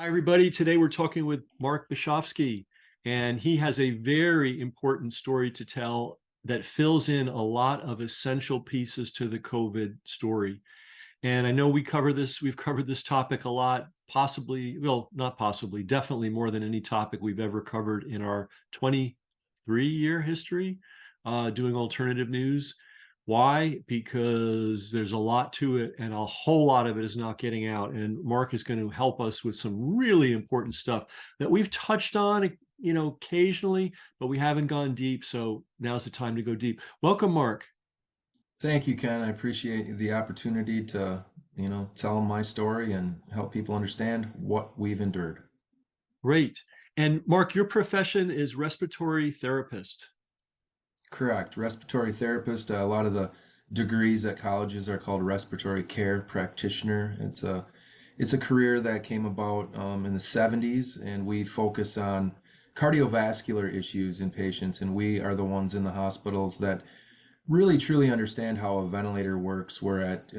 Hi, everybody. Today we're talking with Mark Bishovsky, and he has a very important story to tell that fills in a lot of essential pieces to the COVID story. And I know we've covered this topic a lot, possibly, well, not possibly, definitely more than any topic we've ever covered in our 23-year history doing alternative news. Why? Because there's a lot to it and a whole lot of it is not getting out. And Mark is going to help us with some really important stuff that we've touched on, occasionally, but we haven't gone deep. So now's the time to go deep. Welcome, Mark. Thank you, Ken. I appreciate the opportunity to, tell my story and help people understand what we've endured. Great. And Mark, your profession is respiratory therapist. Correct. Respiratory therapist. A lot of the degrees at colleges are called respiratory care practitioner. It's a career that came about in the 70s, and we focus on cardiovascular issues in patients, and we are the ones in the hospitals that really truly understand how a ventilator works. We're at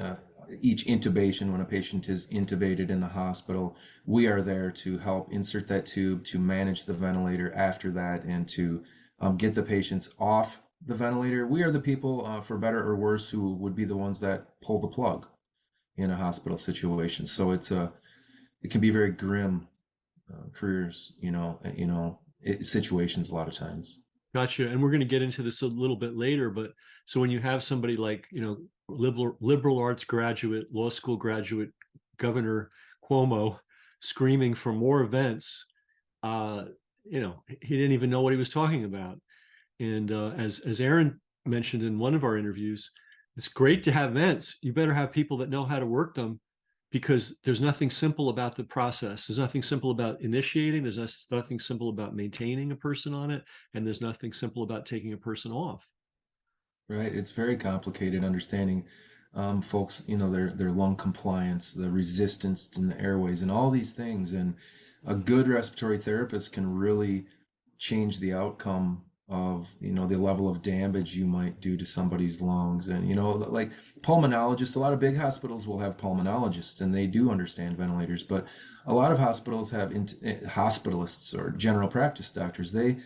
each intubation when a patient is intubated in the hospital. We are there to help insert that tube, to manage the ventilator after that, and to get the patients off the ventilator. We are the people, for better or worse, who would be the ones that pull the plug in a hospital situation. So it can be very grim careers, situations a lot of times. Gotcha. And we're going to get into this a little bit later, but so when you have somebody like, liberal arts graduate, law school graduate, Governor Cuomo screaming for more events, he didn't even know what he was talking about. And as Aaron mentioned in one of our interviews, it's great to have events. You better have people that know how to work them because there's nothing simple about the process. There's nothing simple about initiating. There's nothing simple about maintaining a person on it. And there's nothing simple about taking a person off. Right. It's very complicated understanding folks, their lung compliance, the resistance in the airways, and all these things. And a good respiratory therapist can really change the outcome of, the level of damage you might do to somebody's lungs. And, like pulmonologists, a lot of big hospitals will have pulmonologists and they do understand ventilators, but a lot of hospitals have hospitalists or general practice doctors. They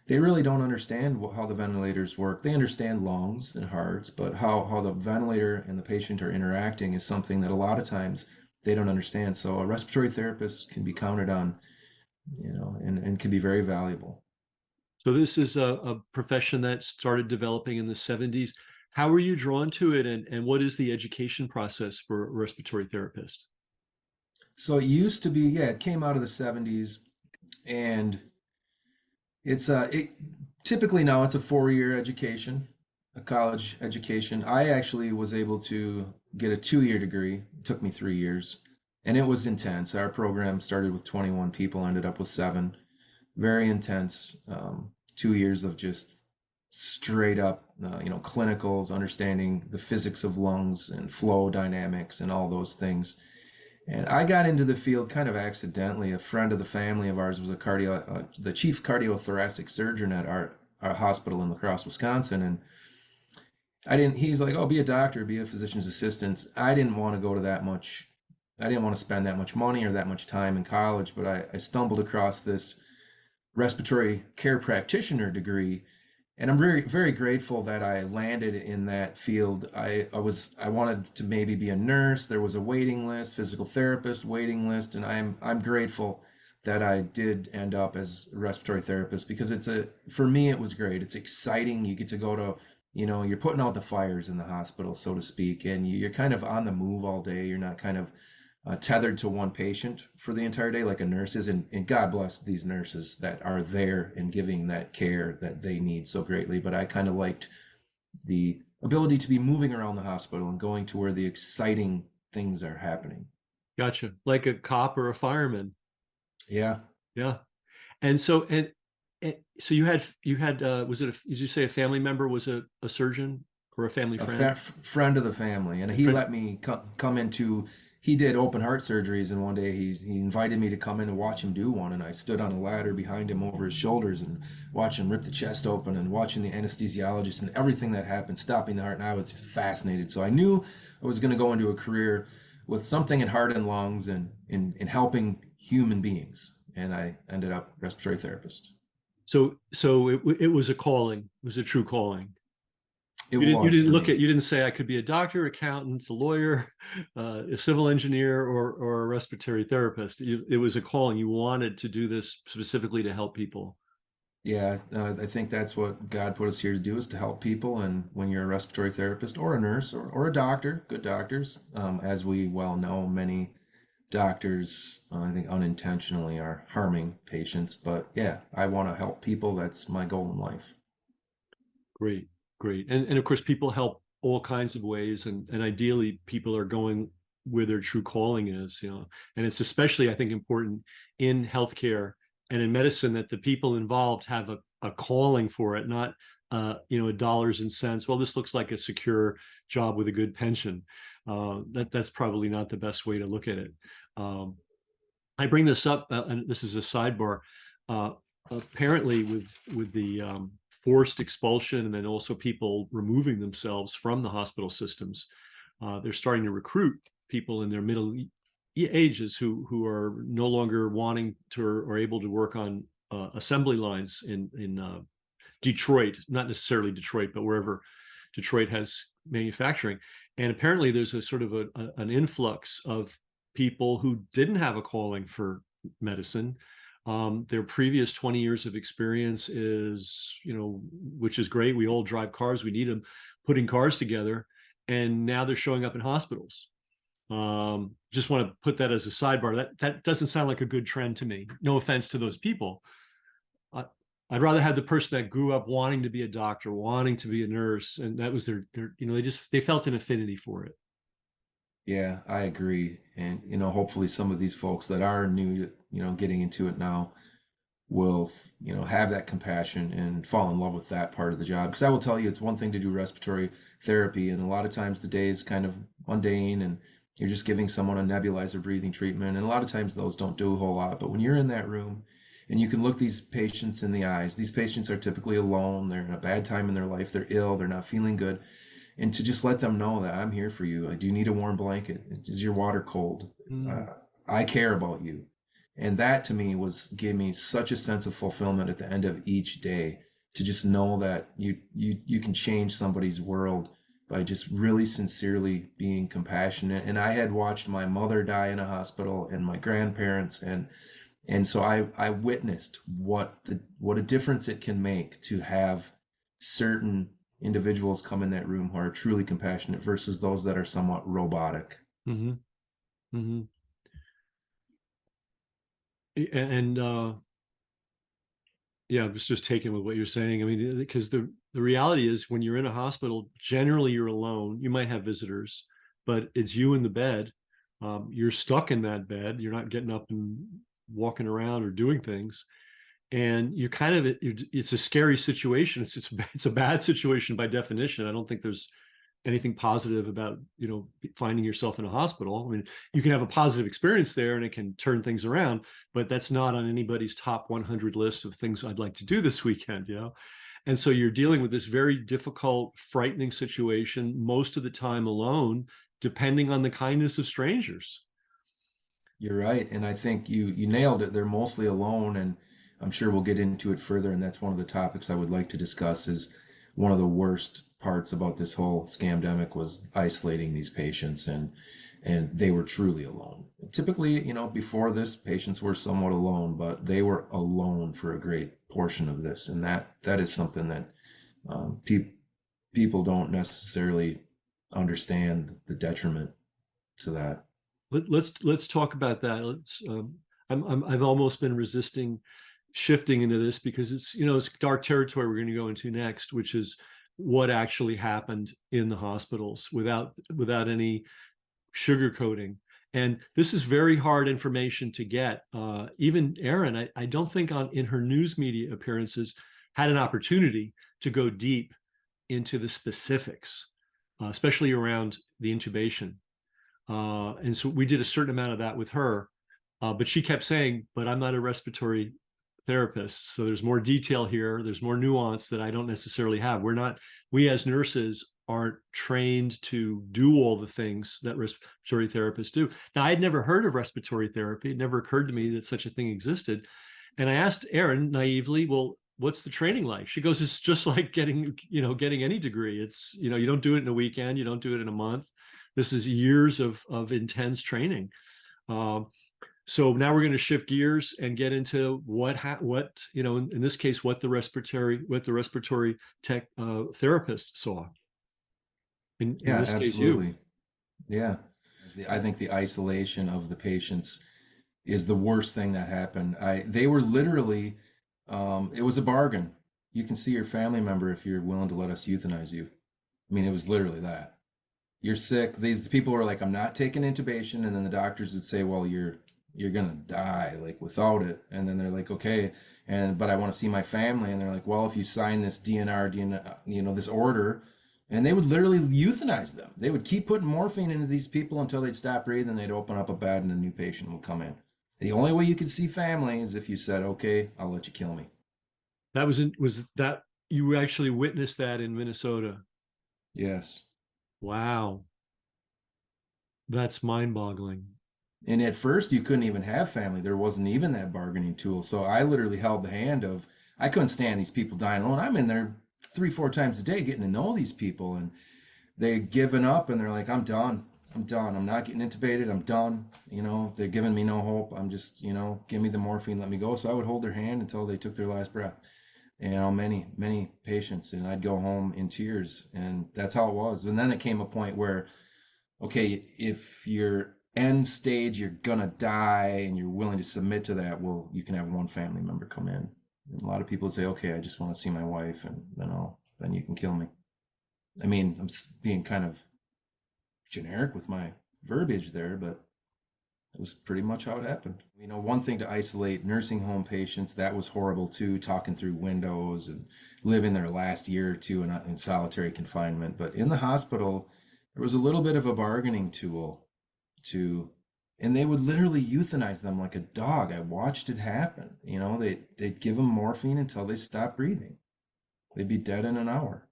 really don't understand how the ventilators work. They understand lungs and hearts, but how the ventilator and the patient are interacting is something that a lot of times they don't understand. So a respiratory therapist can be counted on, and can be very valuable. So this is a profession that started developing in the 70s. How were you drawn to it, and what is the education process for a respiratory therapist? So it used to be, yeah, it came out of the 70s, and it typically now it's a 4-year education, a college education. I actually was able to get a 2-year degree. It took me 3 years, and it was intense. Our program started with 21 people, ended up with 7. Very intense. 2 years of just straight up, clinicals, understanding the physics of lungs and flow dynamics and all those things. And I got into the field kind of accidentally. A friend of the family of ours was the chief cardiothoracic surgeon at our hospital in La Crosse, Wisconsin. And he's like, oh, be a doctor, be a physician's assistant. I didn't want to go to that much. I didn't want to spend that much money or that much time in college, but I stumbled across this respiratory care practitioner degree, and I'm very very grateful that I landed in that field. I wanted to maybe be a nurse. There was a waiting list, physical therapist waiting list, and I'm grateful that I did end up as a respiratory therapist because for me it was great. It's exciting. You get to go to, you're putting out the fires in the hospital, so to speak, and you're kind of on the move all day. You're not kind of tethered to one patient for the entire day like a nurse is. And God bless these nurses that are there and giving that care that they need so greatly. But I kind of liked the ability to be moving around the hospital and going to where the exciting things are happening. Gotcha. Like a cop or a fireman. Yeah. Yeah. And so you had did you say a family member was a surgeon or a family A friend? friend of the family, and he Friend. let me come into. He did open heart surgeries, and one day he invited me to come in and watch him do one, and I stood on a ladder behind him over his shoulders and watched him rip the chest open and watching the anesthesiologist and everything that happened, stopping the heart, and I was just fascinated. So I knew I was going to go into a career with something in heart and lungs and in helping human beings, and I ended up respiratory therapist. So it was a calling. It was a true calling. It You was didn't for look me. at, you didn't say I could be a doctor, accountant, a lawyer, a civil engineer, or a respiratory therapist. It was a calling. You wanted to do this specifically to help people. Yeah, I think that's what God put us here to do, is to help people. And when you're a respiratory therapist or a nurse or a doctor, good doctors, as we well know, many doctors, I think unintentionally are harming patients. But yeah, I want to help people. That's my goal in life. Great, great. And of course, people help all kinds of ways, and ideally, people are going where their true calling is, you know. And it's especially, I think, important in healthcare and in medicine that the people involved have a calling for it, not dollars and cents. Well, this looks like a secure job with a good pension. That's probably not the best way to look at it. Um, I bring this up, and this is a sidebar. Uh, Apparently, with the forced expulsion and then also people removing themselves from the hospital systems, they're starting to recruit people in their middle ages who are no longer wanting to or able to work on assembly lines in Detroit, not necessarily Detroit, but wherever Detroit has manufacturing. And apparently, there's a sort of an influx of people who didn't have a calling for medicine. Their previous 20 years of experience is, which is great. We all drive cars. We need them putting cars together. And now they're showing up in hospitals. Just want to put that as a sidebar. That doesn't sound like a good trend to me. No offense to those people. I, I'd rather have the person that grew up wanting to be a doctor, wanting to be a nurse, and that was their they felt an affinity for it. Yeah, I agree. And, hopefully some of these folks that are new, getting into it now will, have that compassion and fall in love with that part of the job. Because I will tell you, it's one thing to do respiratory therapy, and a lot of times the day is kind of mundane and you're just giving someone a nebulizer breathing treatment. And a lot of times those don't do a whole lot. But when you're in that room and you can look these patients in the eyes, these patients are typically alone. They're in a bad time in their life. They're ill. They're not feeling good, and to just let them know that I'm here for you. Do you need a warm blanket? Is your water cold? Mm. Uh, I care about you. And that to me gave me such a sense of fulfillment at the end of each day, to just know that you can change somebody's world by just really sincerely being compassionate. And I had watched my mother die in a hospital and my grandparents, and so I witnessed what a difference it can make to have certain individuals come in that room who are truly compassionate versus those that are somewhat robotic. Hmm. Hmm. And yeah, I was just taken with what you're saying. I mean, because the reality is, when you're in a hospital, generally you're alone. You might have visitors, but it's you in the bed. You're stuck in that bed. You're not getting up and walking around or doing things, and you're kind of it's a scary situation. It's a bad situation by definition. I don't think there's anything positive about finding yourself in a hospital. I mean, you can have a positive experience there and it can turn things around, but that's not on anybody's top 100 list of things I'd like to do this weekend. And so you're dealing with this very difficult, frightening situation most of the time alone, depending on the kindness of strangers. You're right, and I think you nailed it. They're mostly alone, and I'm sure we'll get into it further. And that's one of the topics I would like to discuss. Is one of the worst parts about this whole scamdemic was isolating these patients, and they were truly alone. Typically, before this, patients were somewhat alone, but they were alone for a great portion of this, and that is something that people don't necessarily understand the detriment to that. Let's talk about that. I've almost been resisting shifting into this because it's dark territory we're going to go into next, which is what actually happened in the hospitals without any sugarcoating. And this is very hard information to get. Even Erin, I don't think in her news media appearances had an opportunity to go deep into the specifics, especially around the intubation. And so we did a certain amount of that with her, but she kept saying, but I'm not a respiratory therapist. So there's more detail here. There's more nuance that I don't necessarily have. We as nurses aren't trained to do all the things that respiratory therapists do. Now, I had never heard of respiratory therapy. It never occurred to me that such a thing existed. And I asked Erin naively, well, what's the training like? She goes, it's just like getting any degree. It's, you don't do it in a weekend, you don't do it in a month. This is years of intense training. So now we're going to shift gears and get into in this case, what the respiratory tech therapist saw. In Yeah, this case, you. absolutely. Yeah. I think the isolation of the patients is the worst thing that happened. They were literally, it was a bargain. You can see your family member if you're willing to let us euthanize you. I mean, it was literally that. You're sick. These people were like, I'm not taking intubation, and then the doctors would say, well, you're gonna die like without it. And then they're like, okay, but I want to see my family, and they're like, well, if you sign this DNR, this order, and they would literally euthanize them. They would keep putting morphine into these people until they'd stop breathing. They'd open up a bed, and a new patient would come in. The only way you could see family is if you said, okay, I'll let you kill me. Was that you actually witnessed that in Minnesota? Yes. Wow. That's mind-boggling. And at first, you couldn't even have family. There wasn't even that bargaining tool. So I literally held the hand of, I couldn't stand these people dying alone. I'm in there 3-4 times a day getting to know these people, and they're giving up, and they're like, I'm done. I'm done. I'm not getting intubated. I'm done. They're giving me no hope. I'm just, give me the morphine, let me go. So I would hold their hand until they took their last breath. Many, many patients, and I'd go home in tears, and that's how it was. And then it came a point where, okay, if you're end stage, you're gonna die, and you're willing to submit to that, well, you can have one family member come in. And a lot of people would say, okay, I just want to see my wife, and then you can kill me. I mean, I'm being kind of generic with my verbiage there, but it was pretty much how it happened. One thing to isolate nursing home patients, that was horrible too, talking through windows and living their last year or two in solitary confinement. But in the hospital, there was a little bit of a bargaining tool and they would literally euthanize them like a dog. I watched it happen. They'd give them morphine until they stopped breathing. They'd be dead in an hour.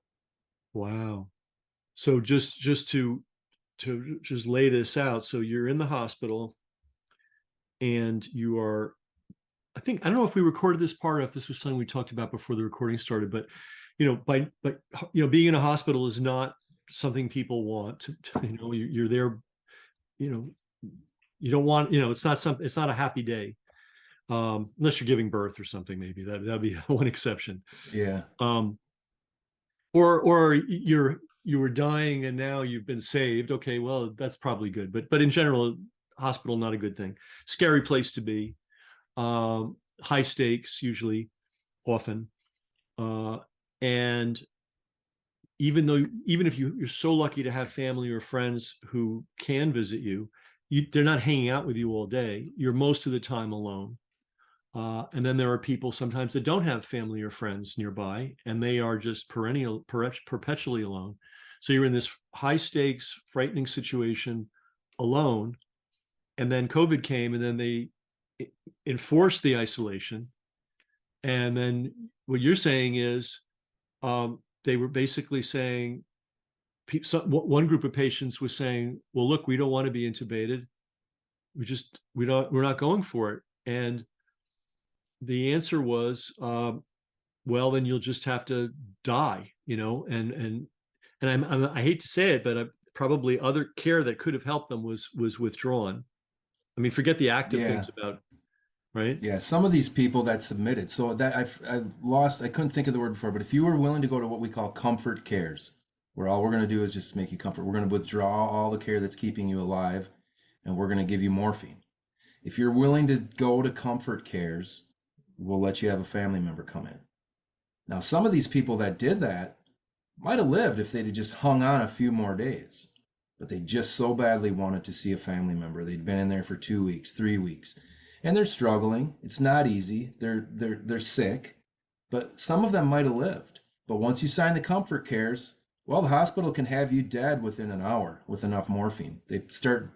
Wow. So just to just lay this out. So you're in the hospital and you are, I don't know if we recorded this part or if this was something we talked about before the recording started, but being in a hospital is not something people want. You're there, you don't want, it's not a happy day. Unless you're giving birth or something, maybe that'd be one exception. Yeah. Or you were dying and now you've been saved. Okay, well, that's probably good. But in general, hospital, not a good thing. Scary place to be. High stakes, usually, often. And even if you're so lucky to have family or friends who can visit you, they're not hanging out with you all day. You're most of the time alone. And then there are people sometimes that don't have family or friends nearby, and they are just perpetually alone. So you're in this high stakes, frightening situation alone. And then COVID came, and then they enforced the isolation. And then what you're saying is they were basically saying, one group of patients was saying, well, look, we don't want to be intubated. We're not going for it. And the answer was, well, then you'll just have to die, and I hate to say it, but probably other care that could have helped them was withdrawn. I mean, forget the active things about, right? Yeah, some of these people that submitted, so that I couldn't think of the word before, but if you were willing to go to what we call comfort cares, where all we're going to do is just make you comfort, we're going to withdraw all the care that's keeping you alive, and we're going to give you morphine. If you're willing to go to comfort cares, we'll let you have a family member come in. Now, some of these people that did that might have lived if they'd have just hung on a few more days, but they just so badly wanted to see a family member. They'd been in there for 2 weeks, 3 weeks, and they're struggling. It's not easy. They're sick, but some of them might have lived. But once you sign the comfort cares, well, the hospital can have you dead within an hour with enough morphine. They start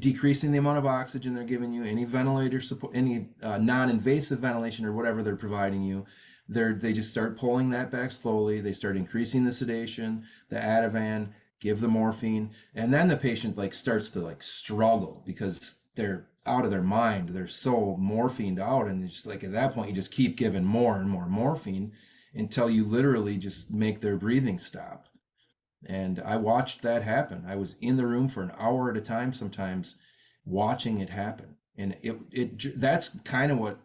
decreasing the amount of oxygen they're giving you, any ventilator support, any non-invasive ventilation or whatever they're providing you. They just start pulling that back slowly. They start increasing the sedation, the Ativan, give the morphine, and then the patient like starts to like struggle because they're out of their mind. They're so morphined out, and it's just like at that point you just keep giving more and more morphine until you literally just make their breathing stop. And I watched that happen. I was in the room for an hour at a time sometimes watching it happen. And that's kind of what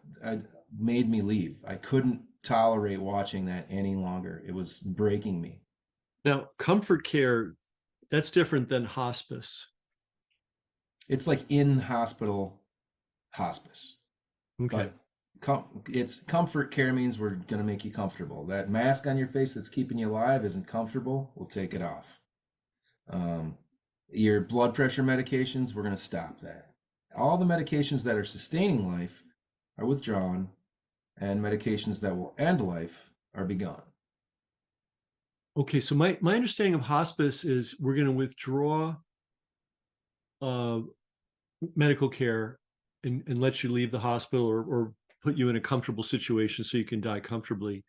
made me leave. I couldn't tolerate watching that any longer. It was breaking me. Now, comfort care, that's different than hospice. It's like in hospital hospice. Okay. But it's comfort care means we're going to make you comfortable. That mask on your face that's keeping you alive isn't comfortable. We'll take it off. Your blood pressure medications, we're going to stop that. All the medications that are sustaining life are withdrawn, and medications that will end life are begun. Okay, so my understanding of hospice is we're going to withdraw medical care and let you leave the hospital or put you in a comfortable situation so you can die comfortably.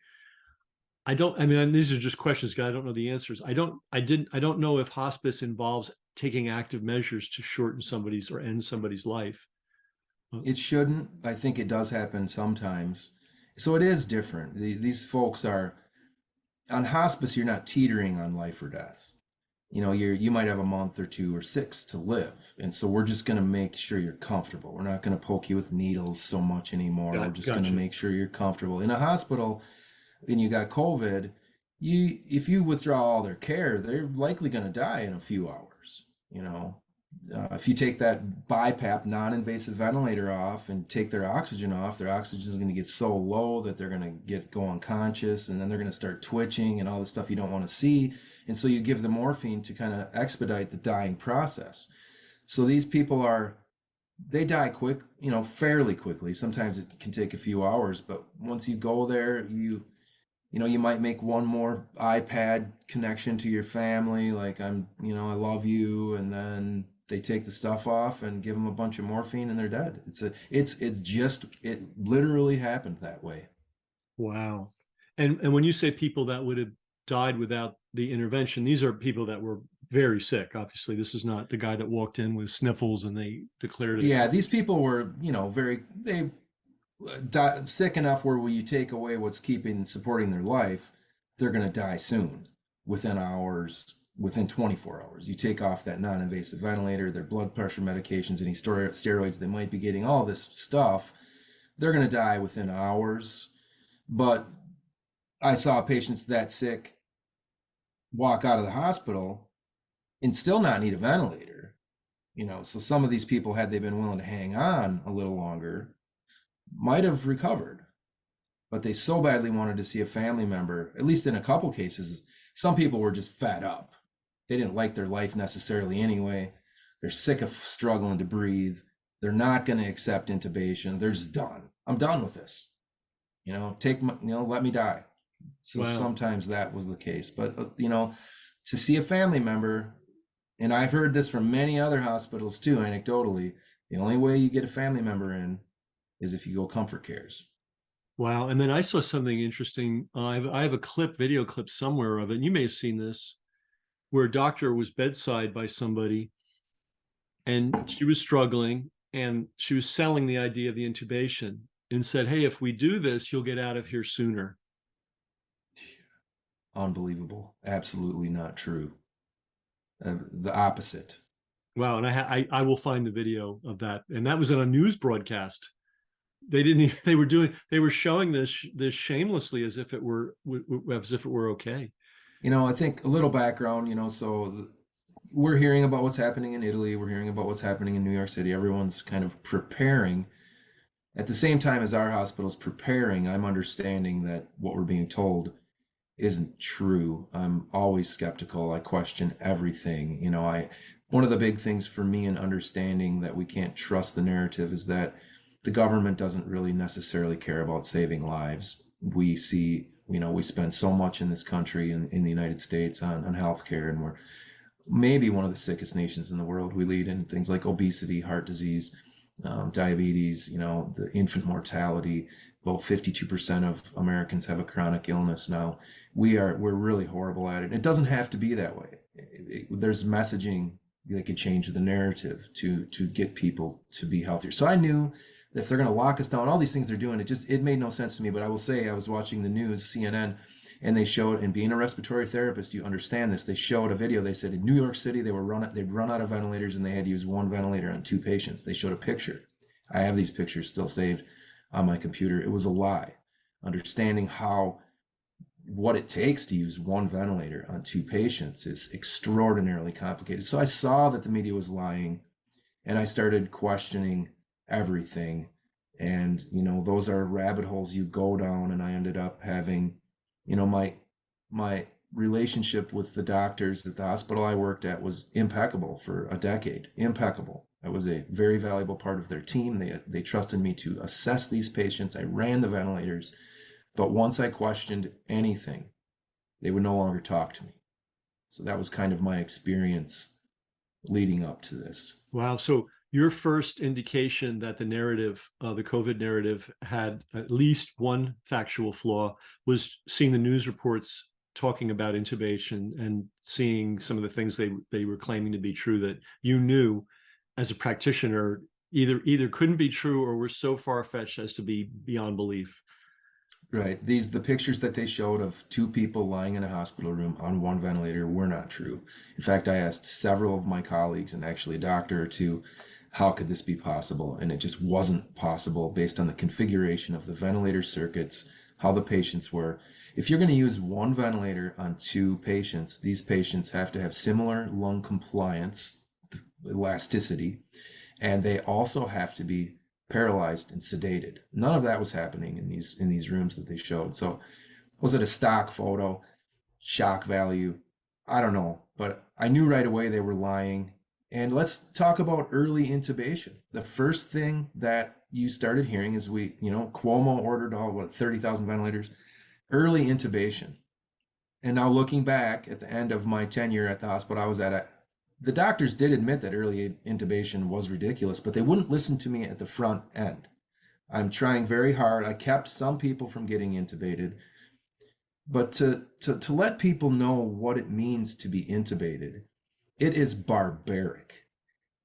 I mean, these are just questions, guys. I don't know the answers. I don't know if hospice involves taking active measures to shorten somebody's or end somebody's life. It shouldn't. I think it does happen sometimes. So it is different. These folks are on hospice. You're not teetering on life or death. You might have a month or 2 or 6 to live, and so we're just going to make sure you're comfortable. We're not going to poke you with needles so much anymore. We're just going to make sure you're comfortable. In a hospital, and you got COVID, if you withdraw all their care, they're likely going to die in a few hours. If you take that BiPAP non-invasive ventilator off and take their oxygen off, their oxygen is going to get so low that they're going to go unconscious, and then they're going to start twitching and all the stuff you don't want to see. And so you give the morphine to kind of expedite the dying process. So these people they die quick, fairly quickly. Sometimes it can take a few hours, but once you go there, you might make one more iPad connection to your family, like I love you, and then they take the stuff off and give them a bunch of morphine and they're dead. It literally happened that way. Wow. And when you say people that would have died without the intervention, these are people that were very sick. Obviously, this is not the guy that walked in with sniffles and they declared it. Yeah, these people were, they sick enough where when you take away what's supporting their life, they're going to die soon, within hours, within 24 hours. You take off that non-invasive ventilator, their blood pressure medications, any steroids they might be getting, all this stuff, they're going to die within hours. But I saw patients that sick walk out of the hospital and still not need a ventilator. So some of these people, had they been willing to hang on a little longer, might have recovered, but they so badly wanted to see a family member. At least in a couple cases, some people were just fed up. They didn't like their life necessarily anyway. They're sick of struggling to breathe. They're not going to accept intubation. They're just done. I'm done with this. Let me die. So wow. Sometimes that was the case, but to see a family member, and I've heard this from many other hospitals too, anecdotally, the only way you get a family member in is if you go comfort cares. Wow. And then I saw something interesting. I have a video clip somewhere of it. And you may have seen this, where a doctor was bedside by somebody and she was struggling and she was selling the idea of the intubation and said, hey, if we do this, you'll get out of here sooner. Unbelievable. Absolutely not true. The opposite. Wow. And I will find the video of that. And that was on a news broadcast. They were showing this shamelessly as if it were okay. I think a little background, so we're hearing about what's happening in Italy. We're hearing about what's happening in New York City. Everyone's kind of preparing. At the same time as our hospital's preparing, I'm understanding that what we're being told isn't true. I'm always skeptical. I question everything. One of the big things for me in understanding that we can't trust the narrative is that the government doesn't really necessarily care about saving lives. We see, we spend so much in this country, in the United States, on healthcare, and we're maybe one of the sickest nations in the world. We lead in things like obesity, heart disease, diabetes, the infant mortality. about 52% of Americans have a chronic illness now. We're really horrible at it. It doesn't have to be that way. There's messaging that could change the narrative to get people to be healthier. So I knew that if they're going to lock us down, all these things they're doing, it made no sense to me. But I will say, I was watching the news, CNN, and they showed, and being a respiratory therapist, you understand this. They showed a video. They said in New York City, they'd run out of ventilators and they had to use one ventilator on 2 patients. They showed a picture. I have these pictures still saved on my computer. It was a lie. Understanding what it takes to use one ventilator on 2 patients is extraordinarily complicated. So I saw that the media was lying, and I started questioning everything. And, those are rabbit holes you go down. And I ended up having, my relationship with the doctors at the hospital I worked at was impeccable for a decade. Impeccable. I was a very valuable part of their team. They trusted me to assess these patients. I ran the ventilators. But once I questioned anything, they would no longer talk to me. So that was kind of my experience leading up to this. Wow. So your first indication that the narrative, the COVID narrative, had at least one factual flaw was seeing the news reports talking about intubation and seeing some of the things they were claiming to be true that you knew as a practitioner either couldn't be true or were so far-fetched as to be beyond belief. Right. The pictures that they showed of 2 people lying in a hospital room on 1 ventilator were not true. In fact, I asked several of my colleagues and actually a doctor or 2, how could this be possible? And it just wasn't possible based on the configuration of the ventilator circuits, how the patients were. If you're going to use 1 ventilator on 2 patients, these patients have to have similar lung compliance, elasticity, and they also have to be paralyzed and sedated. None of that was happening in these rooms that they showed. So was it a stock photo, shock value? I don't know, but I knew right away they were lying. And let's talk about early intubation. The first thing that you started hearing is Cuomo ordered 30,000 ventilators, early intubation. And now looking back at the end of my tenure at the hospital I was at, the doctors did admit that early intubation was ridiculous, but they wouldn't listen to me at the front end. I'm trying very hard. I kept some people from getting intubated, but to let people know what it means to be intubated, it is barbaric.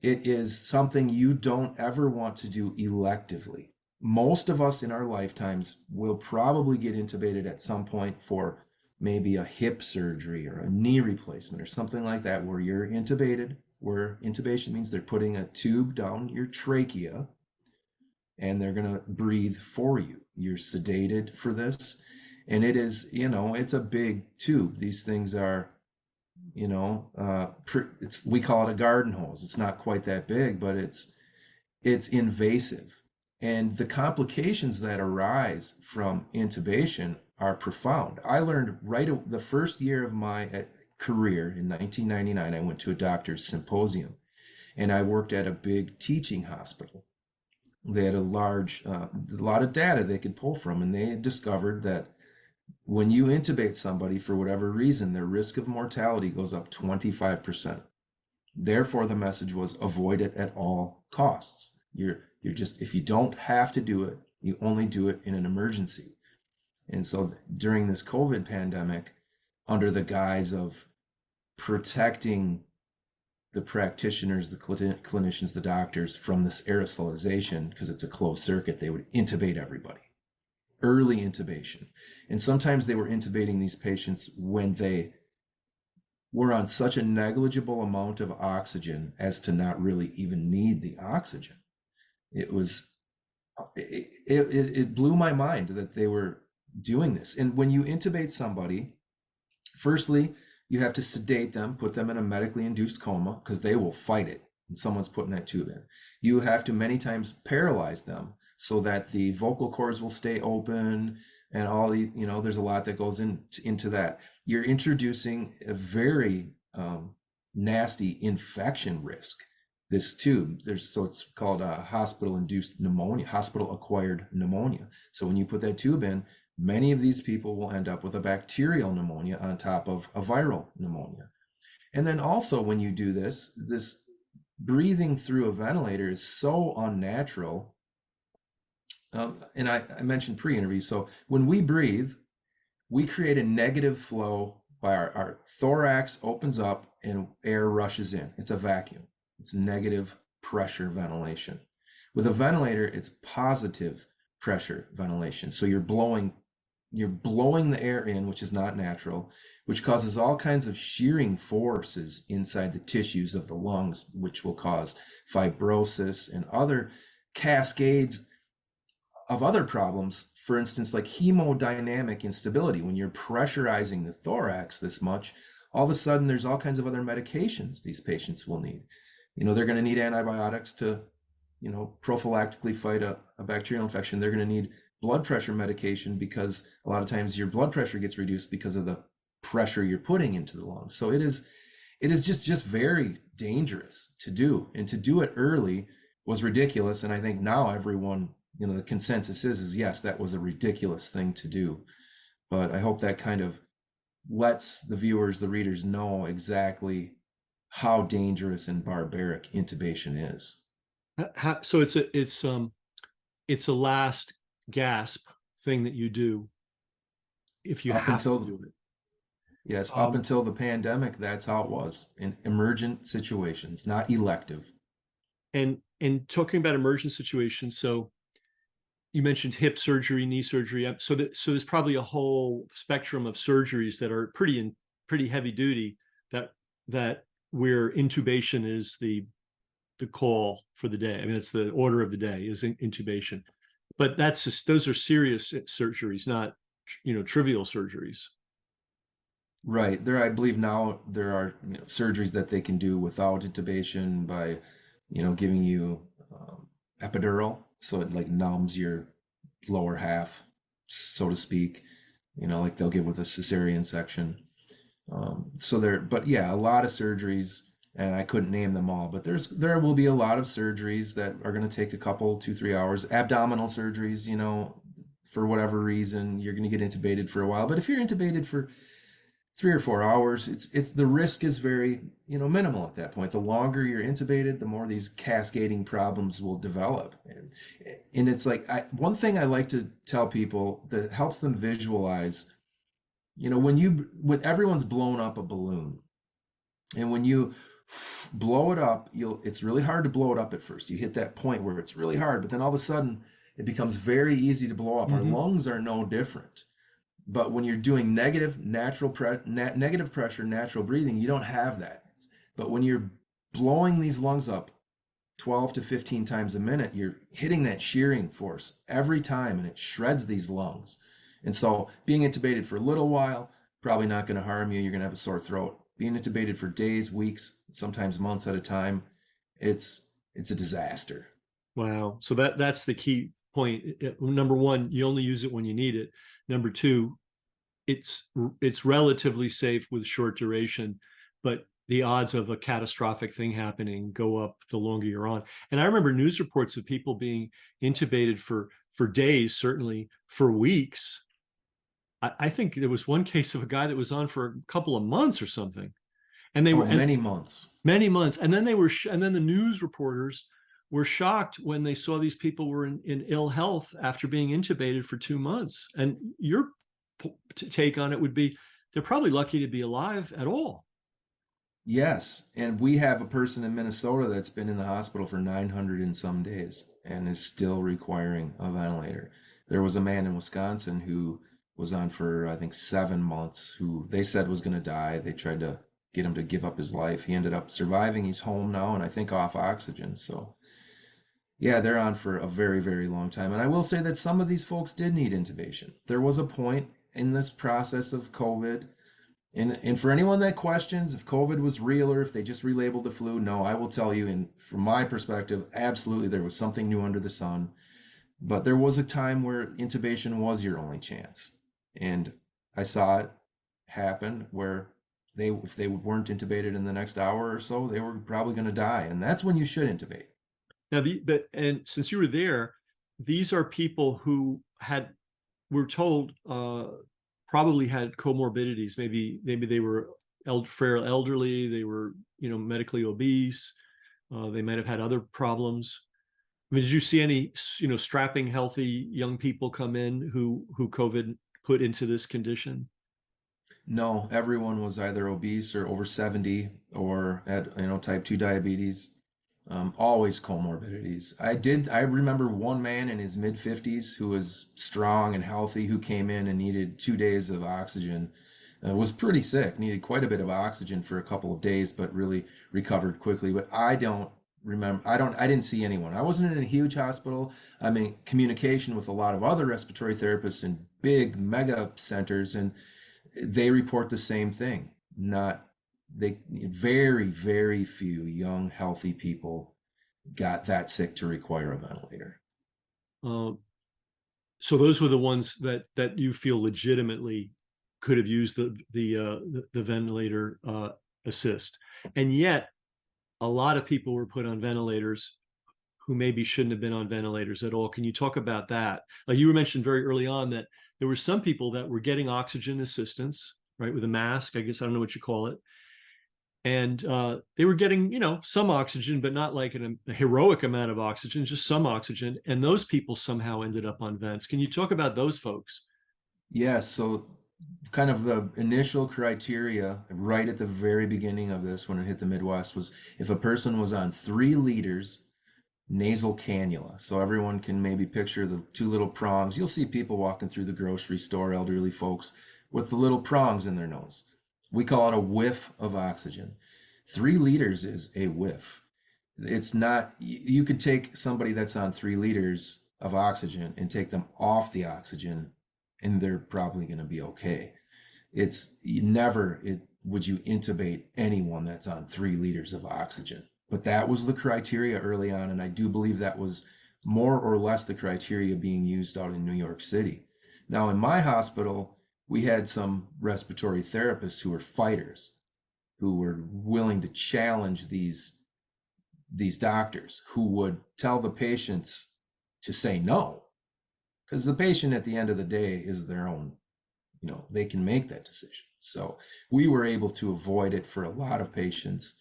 It is something you don't ever want to do electively. Most of us in our lifetimes will probably get intubated at some point for maybe a hip surgery or a knee replacement or something like that, where you're intubated, where intubation means they're putting a tube down your trachea and they're going to breathe for you. You're sedated for this. And it is, it's a big tube. These things are, we call it a garden hose. It's not quite that big, but it's invasive. And the complications that arise from intubation are profound. I learned the first year of my career in 1999, I went to a doctor's symposium and I worked at a big teaching hospital. They had a lot of data they could pull from, and they had discovered that when you intubate somebody for whatever reason, their risk of mortality goes up 25%. Therefore, the message was avoid it at all costs. You're just, if you don't have to do it, you only do it in an emergency. And so during this COVID pandemic, under the guise of protecting the practitioners, the clinicians, the doctors from this aerosolization, because it's a closed circuit, they would intubate everybody. Early intubation. And sometimes they were intubating these patients when they were on such a negligible amount of oxygen as to not really even need the oxygen. It blew my mind that they were doing this. And when you intubate somebody, firstly, you have to sedate them, put them in a medically induced coma, because they will fight it and someone's putting that tube in. You have to many times paralyze them so that the vocal cords will stay open, and all the, there's a lot that goes into that. You're introducing a very nasty infection risk. This tube, so it's called hospital-induced pneumonia, hospital-acquired pneumonia. So when you put that tube in, many of these people will end up with a bacterial pneumonia on top of a viral pneumonia. And then also when you do this breathing through a ventilator is so unnatural And I mentioned pre-interview. So when we breathe, we create a negative flow by our thorax opens up and air rushes in. It's a vacuum. It's negative pressure ventilation. With a ventilator, it's positive pressure ventilation. So you're blowing the air in, which is not natural, which causes all kinds of shearing forces inside the tissues of the lungs, which will cause fibrosis and other cascades of other problems. For instance, like hemodynamic instability. When you're pressurizing the thorax this much, all of a sudden there's all kinds of other medications these patients will need. They're going to need antibiotics to, prophylactically fight a bacterial infection. They're going to need blood pressure medication because a lot of times your blood pressure gets reduced because of the pressure you're putting into the lungs. So it is just very dangerous to do, and to do it early was ridiculous. And I think now everyone, the consensus is yes, that was a ridiculous thing to do. But I hope that kind of lets the viewers, the readers know exactly how dangerous and barbaric intubation is. So it's a last gasp thing that you do if you Up have until to do it. Yes, up Um, until the pandemic, that's how it was in emergent situations, not elective. and talking about emergent situations, so you mentioned hip surgery, knee surgery. So there's probably a whole spectrum of surgeries that are pretty heavy duty that where intubation is the call for the day. I mean, it's the order of the day is intubation, but those are serious surgeries, not trivial surgeries. Right. I believe now there are surgeries that they can do without intubation by, giving you epidural, so it like numbs your lower half, so to speak. Like they'll give with a cesarean section. But yeah, a lot of surgeries, and I couldn't name them all, but there will be a lot of surgeries that are going to take a couple, 2, 3 hours. Abdominal surgeries, for whatever reason, you're going to get intubated for a while. But if you're intubated for 3 or 4 hours, it's the risk is very, minimal at that point. The longer you're intubated, the more these cascading problems will develop. And it's like one thing I like to tell people that helps them visualize, when everyone's blown up a balloon, and when you blow it up, it's really hard to blow it up at first. You hit that point where it's really hard, but then all of a sudden it becomes very easy to blow up. Our Mm-hmm. lungs are no different. But when you're doing negative pressure, natural breathing, you don't have that. But when you're blowing these lungs up 12 to 15 times a minute, you're hitting that shearing force every time, and it shreds these lungs. And so being intubated for a little while, probably not going to harm you. You're going to have a sore throat. Being intubated for days, weeks, sometimes months at a time, it's a disaster. Wow. So that's the key point. Number one, you only use it when you need it. Number two, it's relatively safe with short duration, but the odds of a catastrophic thing happening go up the longer you're on. And I remember news reports of people being intubated for days, certainly for weeks. I think there was one case of a guy that was on for a couple of months or something, and they Oh, were and many months. many months, and then and then the news reporters were shocked when they saw these people were in ill health after being intubated for 2 months. And your take on it would be they're probably lucky to be alive at all. Yes, and we have a person in Minnesota that's been in the hospital for 900 and some days and is still requiring a ventilator. There was a man in Wisconsin who was on for, I think, 7 months, who they said was going to die. They tried to get him to give up his life. He ended up surviving. He's home now, and I think off oxygen. So, yeah, they're on for a very, very long time. And I will say that some of these folks did need intubation. There was a point in this process of COVID, and for anyone that questions if COVID was real or if they just relabeled the flu, no, I will tell you, and from my perspective, absolutely there was something new under the sun. But there was a time where intubation was your only chance. And I saw it happen where if they weren't intubated in the next hour or so, they were probably going to die. And that's when you should intubate. Now, and since you were there, these are people who we're told, probably had comorbidities. Maybe they were frail elderly. They were medically obese. They might have had other problems. I mean, did you see any, strapping, healthy young people come in who COVID put into this condition? No, everyone was either obese or over 70 or had, type 2 diabetes. Always comorbidities. I remember one man in his mid 50s who was strong and healthy who came in and needed 2 days of oxygen. Was pretty sick, needed quite a bit of oxygen for a couple of days, but really recovered quickly. But I didn't see anyone. I wasn't in a huge hospital. I'm in communication with a lot of other respiratory therapists in big mega centers, and they report the same thing. Not they Very, very few young, healthy people got that sick to require a ventilator. Uh, so those were the ones that you feel legitimately could have used the ventilator assist, and yet a lot of people were put on ventilators who maybe shouldn't have been on ventilators at all. Can you talk about that? Like you mentioned very early on that there were some people that were getting oxygen assistance, right, with a mask, I guess, I don't know what you call it. And they were getting, some oxygen, but not like a heroic amount of oxygen, just some oxygen. And those people somehow ended up on vents. Can you talk about those folks? Yes, so kind of the initial criteria right at the very beginning of this when it hit the Midwest was if a person was on 3 liters nasal cannula. So everyone can maybe picture the two little prongs. You'll see people walking through the grocery store, elderly folks, with the little prongs in their nose. We call it a whiff of oxygen. 3 liters is a whiff. It's not, you could take somebody that's on 3 liters of oxygen and take them off the oxygen, and they're probably going to be okay. It's never would you intubate anyone that's on 3 liters of oxygen. But that was the criteria early on, and I do believe that was more or less the criteria being used out in New York City. Now, in my hospital, we had some respiratory therapists who were fighters, who were willing to challenge these doctors, who would tell the patients to say no, because the patient at the end of the day is their own, they can make that decision. So we were able to avoid it for a lot of patients,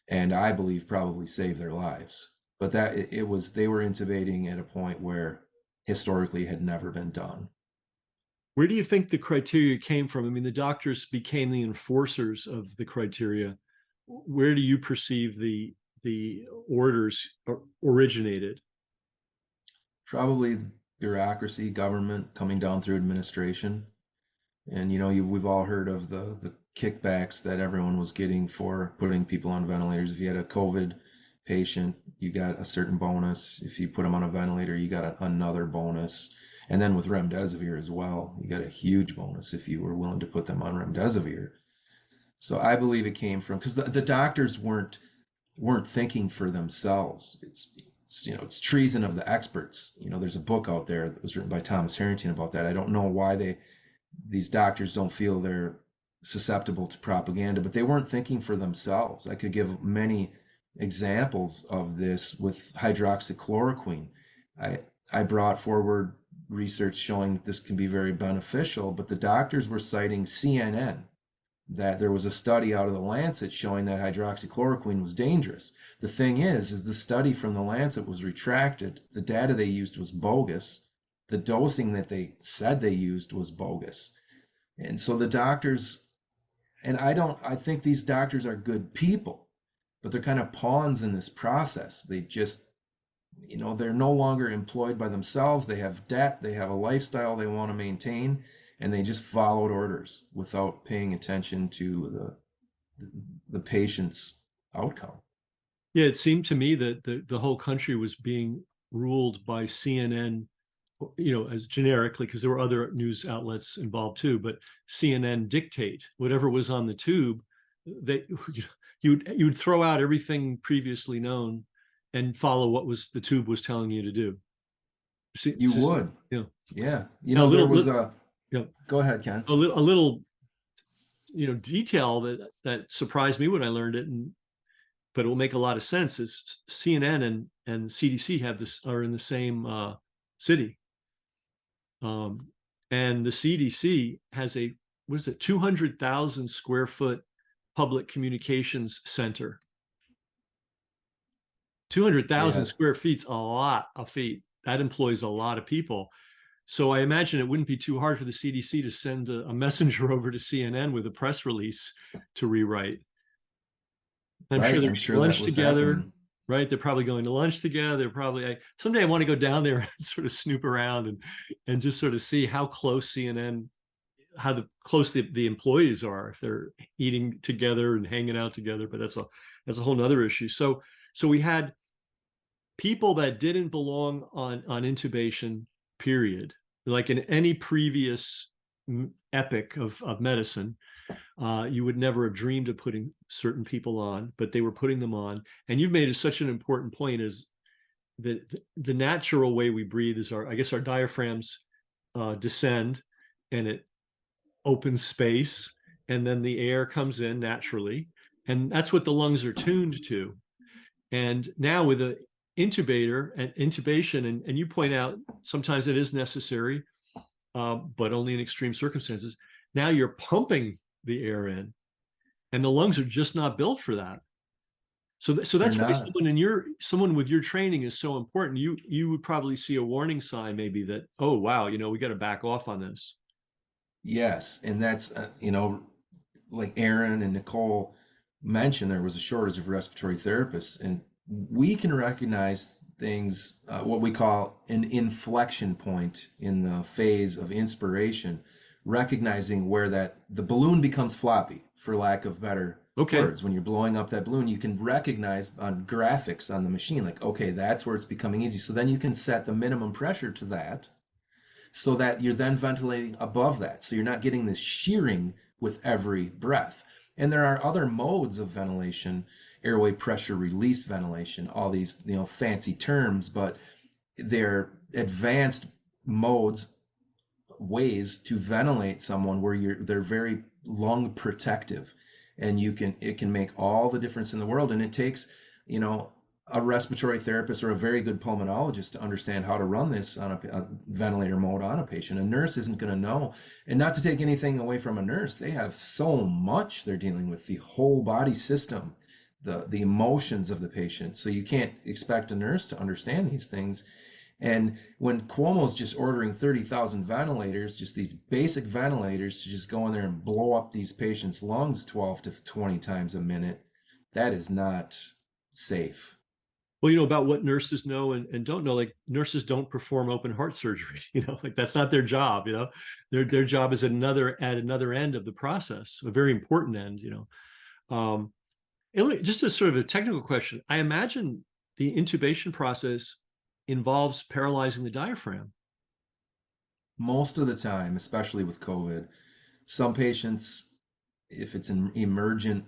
and I believe probably save their lives. But that it was, they were intubating at a point where historically had never been done. Where do you think the criteria came from? I mean, the doctors became the enforcers of the criteria. Where do you perceive the orders originated? Probably bureaucracy, government coming down through administration. And we've all heard of the kickbacks that everyone was getting for putting people on ventilators. If you had a COVID patient, you got a certain bonus. If you put them on a ventilator, you got another bonus. And then with remdesivir as well, you got a huge bonus if you were willing to put them on remdesivir. So I believe it came from, because the doctors weren't thinking for themselves. It's treason of the experts. There's a book out there that was written by Thomas Harrington about that. I don't know why these doctors don't feel they're susceptible to propaganda, but they weren't thinking for themselves. I could give many examples of this with hydroxychloroquine. I brought forward research showing that this can be very beneficial, but the doctors were citing CNN, that there was a study out of the Lancet showing that hydroxychloroquine was dangerous. The thing is the study from the Lancet was retracted. The data they used was bogus. The dosing that they said they used was bogus. And so the doctors, and I think these doctors are good people, but they're kind of pawns in this process. They just, they're no longer employed by themselves. They have debt, they have a lifestyle they want to maintain, and they just followed orders without paying attention to the patient's outcome. Yeah, it seemed to me that the whole country was being ruled by CNN, as generically, because there were other news outlets involved too, but CNN dictate whatever was on the tube. They you'd throw out everything previously known and follow what was the tube was telling you to do. You would. Yeah. Yeah. A There little, was a, you know, go ahead, Ken. a little, detail that surprised me when I learned it, but it will make a lot of sense. Is CNN and CDC are in the same city. And the CDC has a, what is it, 200,000 square foot public communications center. 200,000 Yeah, square feet's a lot of feet. That employs a lot of people. So I imagine it wouldn't be too hard for the CDC to send a messenger over to CNN with a press release to rewrite. I'm sure right. they're I'm eating sure that lunch was together, happening. right? They're probably going to lunch together. They're probably someday I want to go down there and sort of snoop around and just sort of see how close CNN, how close the employees are if they're eating together and hanging out together. But that's a whole nother issue. So we had people that didn't belong on intubation, period, like in any previous epic of medicine. You would never have dreamed of putting certain people on, but they were putting them on. And you've made such an important point is that the natural way we breathe is I guess our diaphragms descend and it opens space, and then the air comes in naturally. And that's what the lungs are tuned to. And now with an intubator and intubation, and you point out sometimes it is necessary, but only in extreme circumstances. Now you're pumping the air in, and the lungs are just not built for that. So They're that's why not. someone with your training is so important. You would probably see a warning sign maybe that, oh wow, we got to back off on this. Yes, and that's like Aaron and Nicole mentioned, there was a shortage of respiratory therapists, and we can recognize things, what we call an inflection point in the phase of inspiration, recognizing where the balloon becomes floppy, for lack of better Okay. words. When you're blowing up that balloon, you can recognize on graphics on the machine, like, okay, that's where it's becoming easy. So then you can set the minimum pressure to that so that you're then ventilating above that. So you're not getting this shearing with every breath. And there are other modes of ventilation, airway pressure release ventilation, all these, fancy terms, but they're advanced modes, ways to ventilate someone where they're very lung protective, and it can make all the difference in the world. And it takes, you know, a respiratory therapist or a very good pulmonologist to understand how to run this on a ventilator mode on a patient. A nurse isn't going to know. And not to take anything away from a nurse, they have so much they're dealing with, the whole body system, the emotions of the patient. So you can't expect a nurse to understand these things. And when Cuomo's just ordering 30,000 ventilators, just these basic ventilators to just go in there and blow up these patients' lungs 12 to 20 times a minute, that is not safe. Well, about what nurses know and don't know, like nurses don't perform open heart surgery, like that's not their job, their job is at another end of the process, a very important end. And just a sort of a technical question. I imagine the intubation process involves paralyzing the diaphragm. Most of the time, especially with COVID, some patients, if it's an emergent,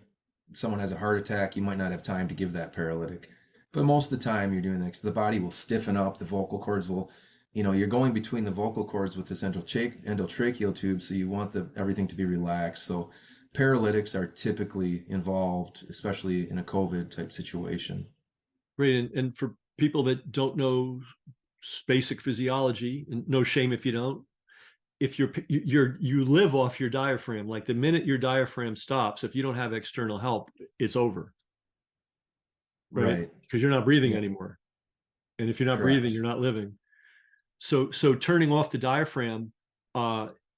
someone has a heart attack, you might not have time to give that paralytic. But most of the time, you're doing that because the body will stiffen up, the vocal cords will, you're going between the vocal cords with this endotracheal tube, so you want everything to be relaxed. So paralytics are typically involved, especially in a COVID type situation. Right. And for people that don't know basic physiology, and no shame if you don't, if you live off your diaphragm, like the minute your diaphragm stops, if you don't have external help, it's over. Right? Right. Because you're not breathing Yeah. anymore. And if you're not breathing, Correct. you're not living. So turning off the diaphragm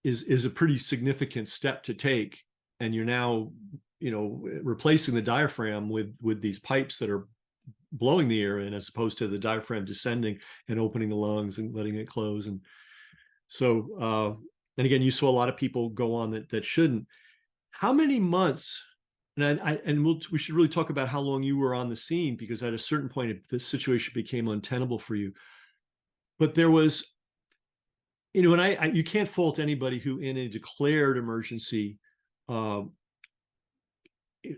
is a pretty significant step to take. And you're now, replacing the diaphragm with these pipes that are blowing the air in, as opposed to the diaphragm descending and opening the lungs and letting it close. And so, and again, you saw a lot of people go on that shouldn't. How many months? And we should really talk about how long you were on the scene, because at a certain point, this situation became untenable for you. But there was, and you can't fault anybody who, in a declared emergency,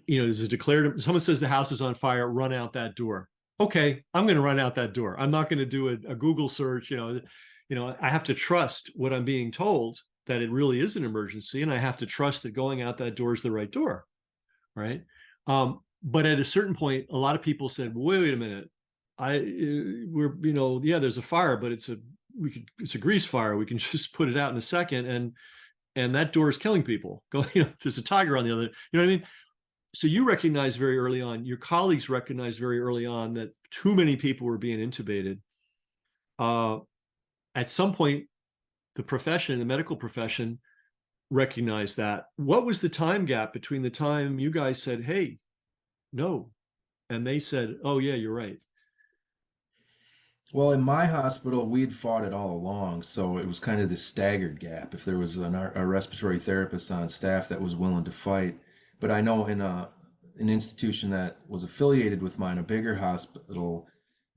there's a declared, someone says the house is on fire, run out that door. Okay, I'm going to run out that door. I'm not going to do a Google search. I have to trust what I'm being told, that it really is an emergency, and I have to trust that going out that door is the right door, right? But at a certain point, a lot of people said, wait a minute, there's a fire, but it's a grease fire. We can just put it out in a second, and that door is killing people. There's a tiger on the other. You know what I mean? so you recognized very early on, your colleagues recognized very early on that too many people were being intubated. At some point, the medical profession recognized that. What was the time gap between the time you guys said, hey, no, and they said, oh, yeah, you're right? Well, in my hospital, we'd fought it all along, so it was kind of this staggered gap. If there was a respiratory therapist on staff that was willing to fight, but I know in an institution that was affiliated with mine, a bigger hospital,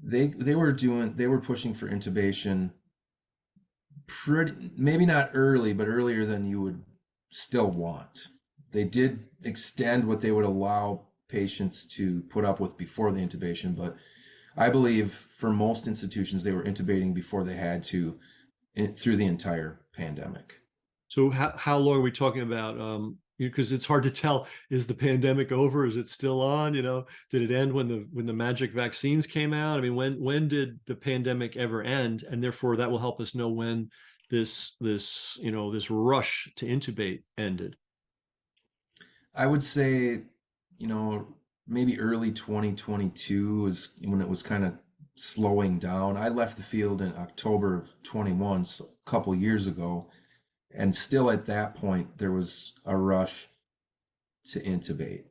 they were pushing for intubation pretty, maybe not early, but earlier than you would still want. They did extend what they would allow patients to put up with before the intubation, but I believe for most institutions, they were intubating before they had to through the entire pandemic. So how long are we talking about? Because it's hard to tell. Is the pandemic over? Is it still on? Did it end when the magic vaccines came out? I mean, when did the pandemic ever end? And therefore, that will help us know when this rush to intubate ended. I would say, you know, maybe early 2022 is when it was kind of slowing down. I left the field in October of 21, so a couple years ago, and still at that point there was a rush to intubate.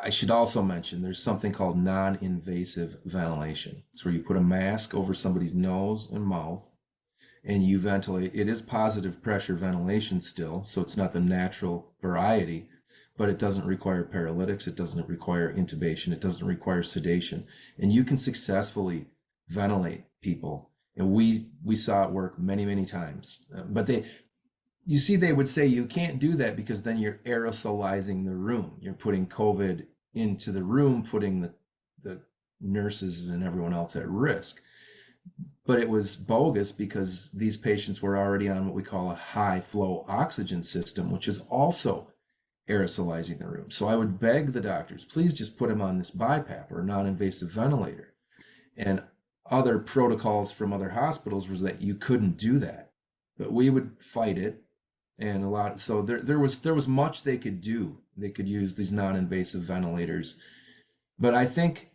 I should also mention there's something called non-invasive ventilation. It's where you put a mask over somebody's nose and mouth and you ventilate. It is positive pressure ventilation still, so it's not the natural variety, but it doesn't require paralytics, it doesn't require intubation, it doesn't require sedation, and you can successfully ventilate people. And we saw it work many, many times. But they would say you can't do that because then you're aerosolizing the room. You're putting COVID into the room, putting the nurses and everyone else at risk. But it was bogus because these patients were already on what we call a high flow oxygen system, which is also aerosolizing the room. So I would beg the doctors, please just put him on this BiPAP or non-invasive ventilator. And other protocols from other hospitals was that you couldn't do that, but we would fight it. And so there was much they could do. They could use these non-invasive ventilators, but I think,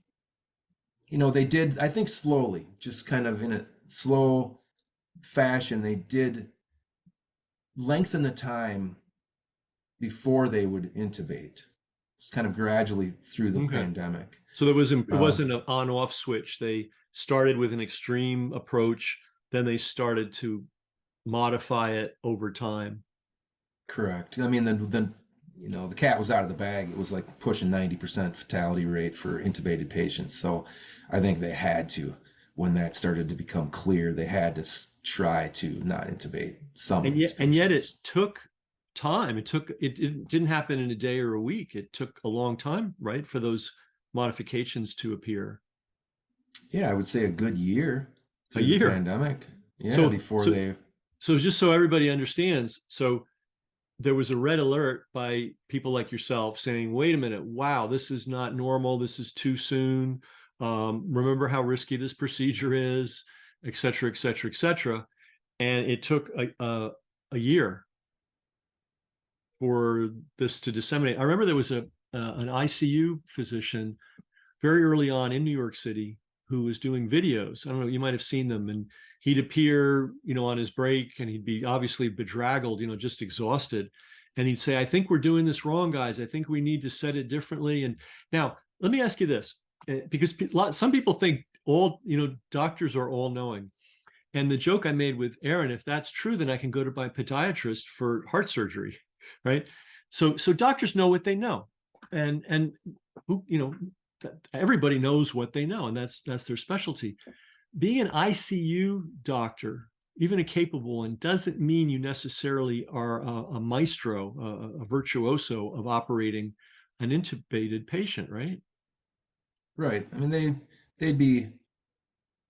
they did, I think slowly, just kind of in a slow fashion, they did lengthen the time before they would intubate. It's kind of gradually through the pandemic. So it wasn't an on-off switch. They started with an extreme approach, then they started to modify it over time. Correct. I mean, the cat was out of the bag. It was like pushing 90% fatality rate for intubated patients. So I think they had to, when that started to become clear, they had to try to not intubate some. And yet it took time. It didn't happen in a day or a week. It took a long time, right, for those modifications to appear. Yeah, I would say a good year through the pandemic. Yeah, So just so everybody understands, so there was a red alert by people like yourself saying, wait a minute, wow, this is not normal. This is too soon. Remember how risky this procedure is, et cetera, et cetera, et cetera. And it took a year for this to disseminate. I remember there was an ICU physician very early on in New York City who was doing videos. I don't know, you might have seen them, and he'd appear, on his break, and he'd be obviously bedraggled, just exhausted. And he'd say, I think we're doing this wrong, guys. I think we need to set it differently. And now let me ask you this, because some people think doctors are all knowing. And the joke I made with Aaron, if that's true, then I can go to my podiatrist for heart surgery, right? So doctors know what they know. And who, everybody knows what they know, and that's their specialty. Being an ICU doctor, even a capable one, doesn't mean you necessarily are a maestro, a virtuoso of operating an intubated patient, right? Right. I mean,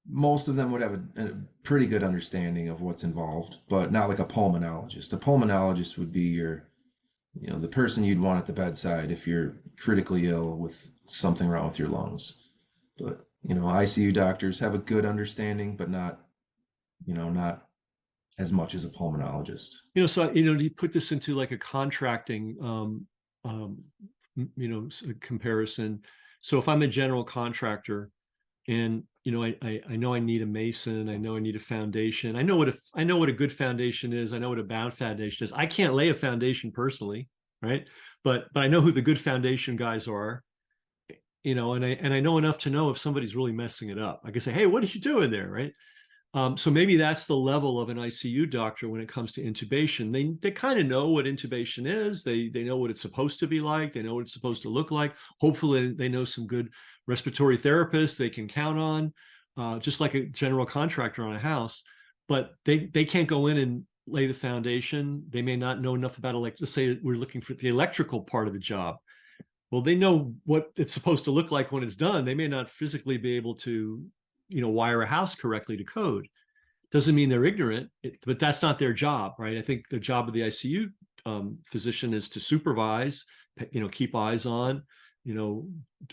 most of them would have a pretty good understanding of what's involved, but not like a pulmonologist. A pulmonologist would be the person you'd want at the bedside if you're critically ill with something wrong with your lungs. But, ICU doctors have a good understanding, but not as much as a pulmonologist. So, to put this into like a contracting comparison. So if I'm a general contractor and, I know I need a mason, I know I need a foundation. I know what a good foundation is. I know what a bad foundation is. I can't lay a foundation personally, right? But I know who the good foundation guys are, and I know enough to know if somebody's really messing it up. I can say, hey, what are you doing there, right? So maybe that's the level of an ICU doctor when it comes to intubation. They kind of know what intubation is. They know what it's supposed to be like. They know what it's supposed to look like. Hopefully, they know some good respiratory therapists they can count on, just like a general contractor on a house. But they can't go in and lay the foundation. They may not know enough about let's say we're looking for the electrical part of the job. Well, they know what it's supposed to look like when it's done. They may not physically be able to, wire a house correctly to code. Doesn't mean they're ignorant, but that's not their job, right? I think the job of the ICU physician is to supervise, keep eyes on,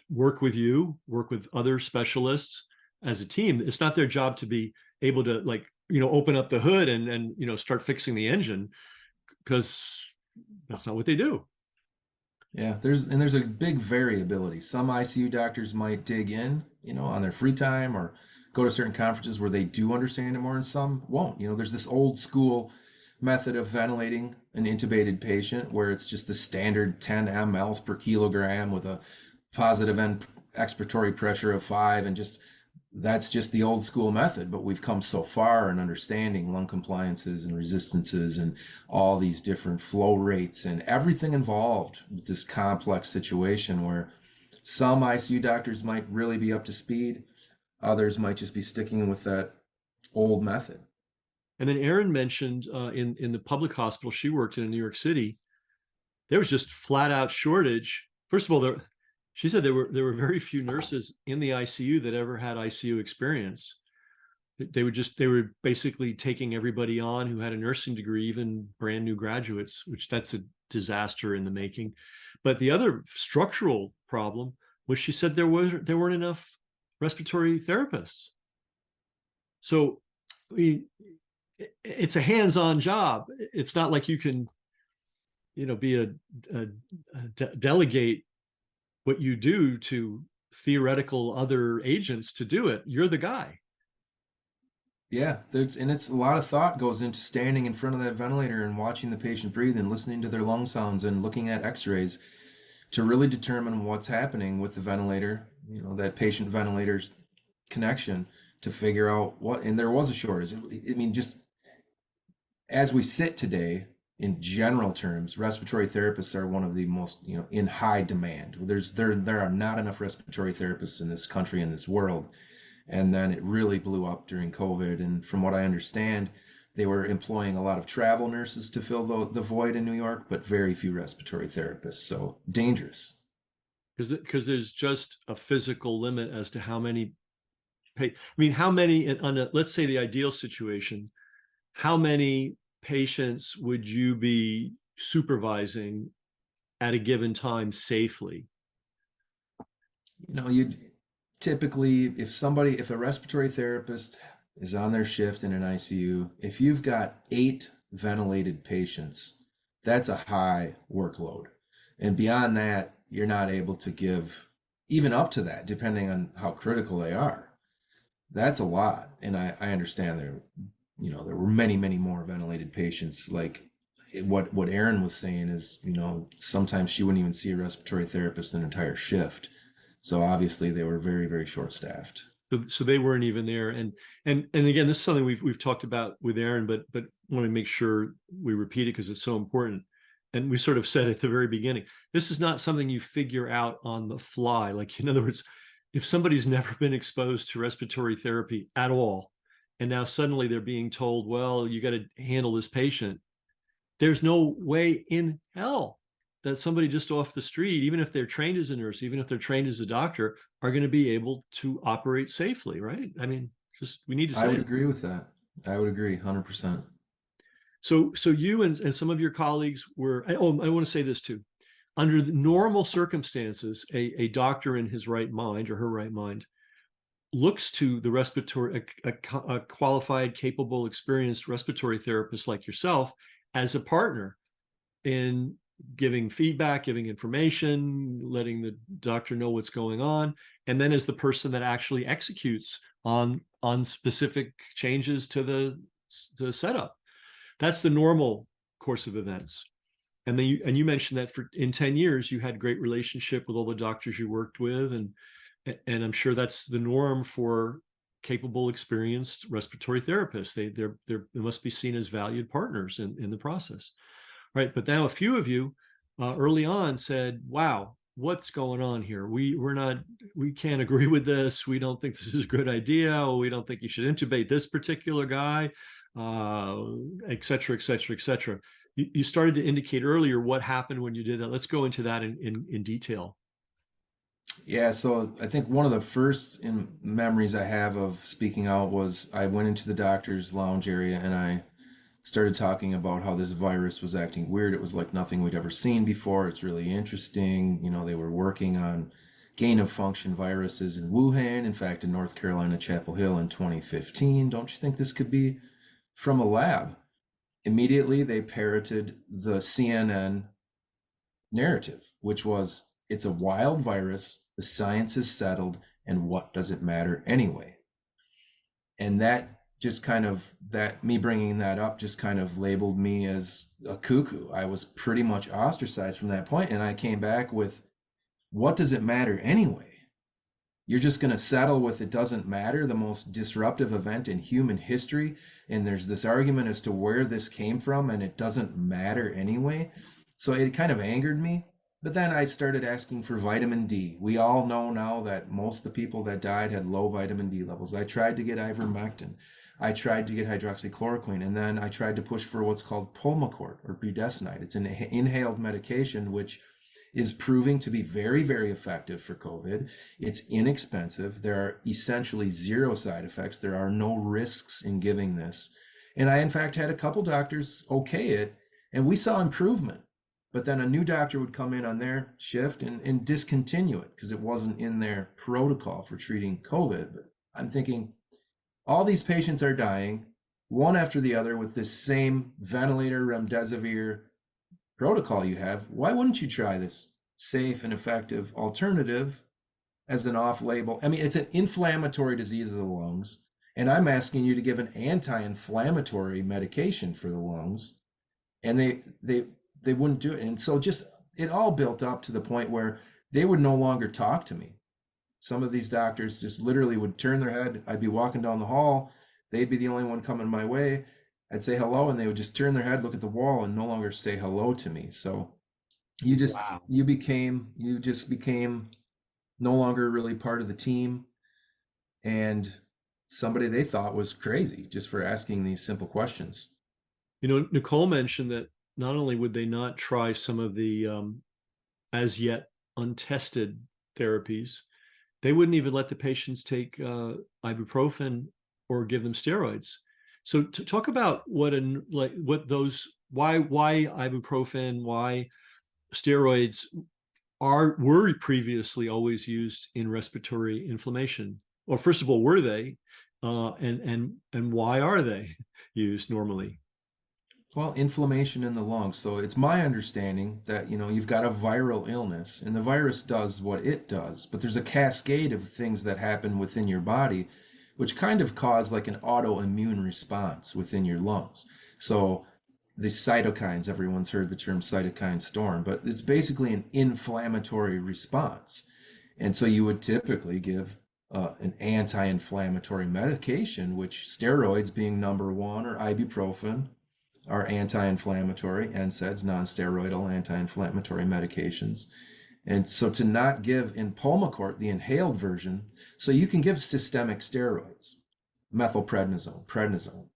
work with other specialists as a team. It's not their job to be able to open up the hood and start fixing the engine, because that's not what they do. Yeah, there's a big variability. Some ICU doctors might dig in, on their free time or go to certain conferences where they do understand it more, and some won't. There's this old school method of ventilating an intubated patient where it's just the standard 10 mLs per kilogram with a positive end expiratory pressure of 5, and that's just the old school method. But we've come so far in understanding lung compliances and resistances and all these different flow rates and everything involved with this complex situation, where some ICU doctors might really be up to speed, others might just be sticking with that old method. And then Erin mentioned in the public hospital she worked in New York City, there was just flat out shortage. First of all, she said there were very few nurses in the ICU that ever had ICU experience. They were basically taking everybody on who had a nursing degree, even brand new graduates, which that's a disaster in the making. But the other structural problem was, she said there weren't enough respiratory therapists. So it's a hands-on job. It's not like you can, be a delegate what you do to theoretical other agents to do it. You're the guy. Yeah, it's a lot of thought goes into standing in front of that ventilator and watching the patient breathe and listening to their lung sounds and looking at x-rays to really determine what's happening with the ventilator, that patient ventilator's connection, to figure out what. And there was a shortage. I mean, just as we sit today, in general terms, respiratory therapists are one of the most, in high demand. There are not enough respiratory therapists in this country, in this world. And then it really blew up during COVID. And from what I understand, they were employing a lot of travel nurses to fill the void in New York, but very few respiratory therapists. So dangerous. Because there's just a physical limit as to how many how many, let's say the ideal situation, how many patients would you be supervising at a given time safely? You'd typically, if a respiratory therapist is on their shift in an ICU, if you've got 8 ventilated patients, that's a high workload. And beyond that, you're not able to give, even up to that, depending on how critical they are. That's a lot. And I understand there were many, many more ventilated patients. Like what Erin was saying is, sometimes she wouldn't even see a respiratory therapist an entire shift. So obviously they were very, very short staffed. So they weren't even there. And again, this is something we've talked about with Erin, but want to make sure we repeat it because it's so important. And we sort of said at the very beginning, this is not something you figure out on the fly. Like, in other words, if somebody's never been exposed to respiratory therapy at all, and now suddenly they're being told, well, you got to handle this patient, there's no way in hell that somebody just off the street, even if they're trained as a nurse, even if they're trained as a doctor, are going to be able to operate safely, right? I mean, we need to say I would agree with that. I would agree 100%. So you and some of your colleagues were, I want to say this too. Under the normal circumstances, a doctor in his right mind or her right mind looks to the respiratory, a qualified, capable, experienced respiratory therapist like yourself as a partner in giving feedback, giving information, letting the doctor know what's going on, and then as the person that actually executes on specific changes to the setup. That's the normal course of events. And then you mentioned that for in 10 years you had great relationship with all the doctors you worked with, and I'm sure that's the norm for capable, experienced respiratory therapists. They must be seen as valued partners in the process, right? But now a few of you early on said, "Wow, what's going on here? We can't agree with this. We don't think this is a good idea. We don't think you should intubate this particular guy, et cetera, et cetera, et cetera." You started to indicate earlier what happened when you did that. Let's go into that in detail. Yeah, so I think one of the first memories I have of speaking out was I went into the doctor's lounge area and I started talking about how this virus was acting weird. It was like nothing we'd ever seen before. It's really interesting. You know, they were working on gain of function viruses in Wuhan, in fact, in North Carolina, Chapel Hill in 2015. Don't you think this could be from a lab? Immediately, they parroted the CNN narrative, which was it's a wild virus, the science is settled, and what does it matter anyway? And that just kind of, that me bringing that up just kind of labeled me as a cuckoo. I was pretty much ostracized from that point, and I came back with, what does it matter anyway? You're just going to settle with it doesn't matter, the most disruptive event in human history, and there's this argument as to where this came from, and it doesn't matter anyway. So it kind of angered me. But then I started asking for vitamin D. We all know now that most of the people that died had low vitamin D levels. I tried to get ivermectin. I tried to get hydroxychloroquine, and then I tried to push for what's called Pulmicort or budesonide. It's an inhaled medication which is proving to be very, very effective for COVID. It's inexpensive. There are essentially zero side effects. There are no risks in giving this. And I, in fact, had a couple doctors okay it, and we saw improvement. But then a new doctor would come in on their shift and discontinue it because it wasn't in their protocol for treating COVID. But I'm thinking, all these patients are dying, one after the other, with this same ventilator remdesivir protocol you have. Why wouldn't you try this safe and effective alternative as an off-label? I mean, it's an inflammatory disease of the lungs, and I'm asking you to give an anti-inflammatory medication for the lungs, and they wouldn't do it. And so just it all built up to the point where they would no longer talk to me. Some of these doctors just literally would turn their head. I'd be walking down the hall. They'd be the only one coming my way. I'd say hello, and they would just turn their head, look at the wall, and no longer say hello to me. So Wow. you just became no longer really part of the team, and somebody they thought was crazy just for asking these simple questions. You know, Nicole mentioned that not only would they not try some of the as yet untested therapies, they wouldn't even let the patients take ibuprofen or give them steroids. So to talk about what why ibuprofen, why steroids were previously always used in respiratory inflammation. Well, first of all, were they, and why are they used normally? Well, inflammation in the lungs. So it's my understanding that, you've got a viral illness and the virus does what it does, but there's a cascade of things that happen within your body, which kind of cause like an autoimmune response within your lungs. So the cytokines, everyone's heard the term cytokine storm, but it's basically an inflammatory response. And so you would typically give an anti-inflammatory medication, which steroids being number one, or ibuprofen, are anti-inflammatory, NSAIDs, non-steroidal anti-inflammatory medications. And so to not give in Pulmicort, the inhaled version, so you can give systemic steroids, methylprednisone, prednisone,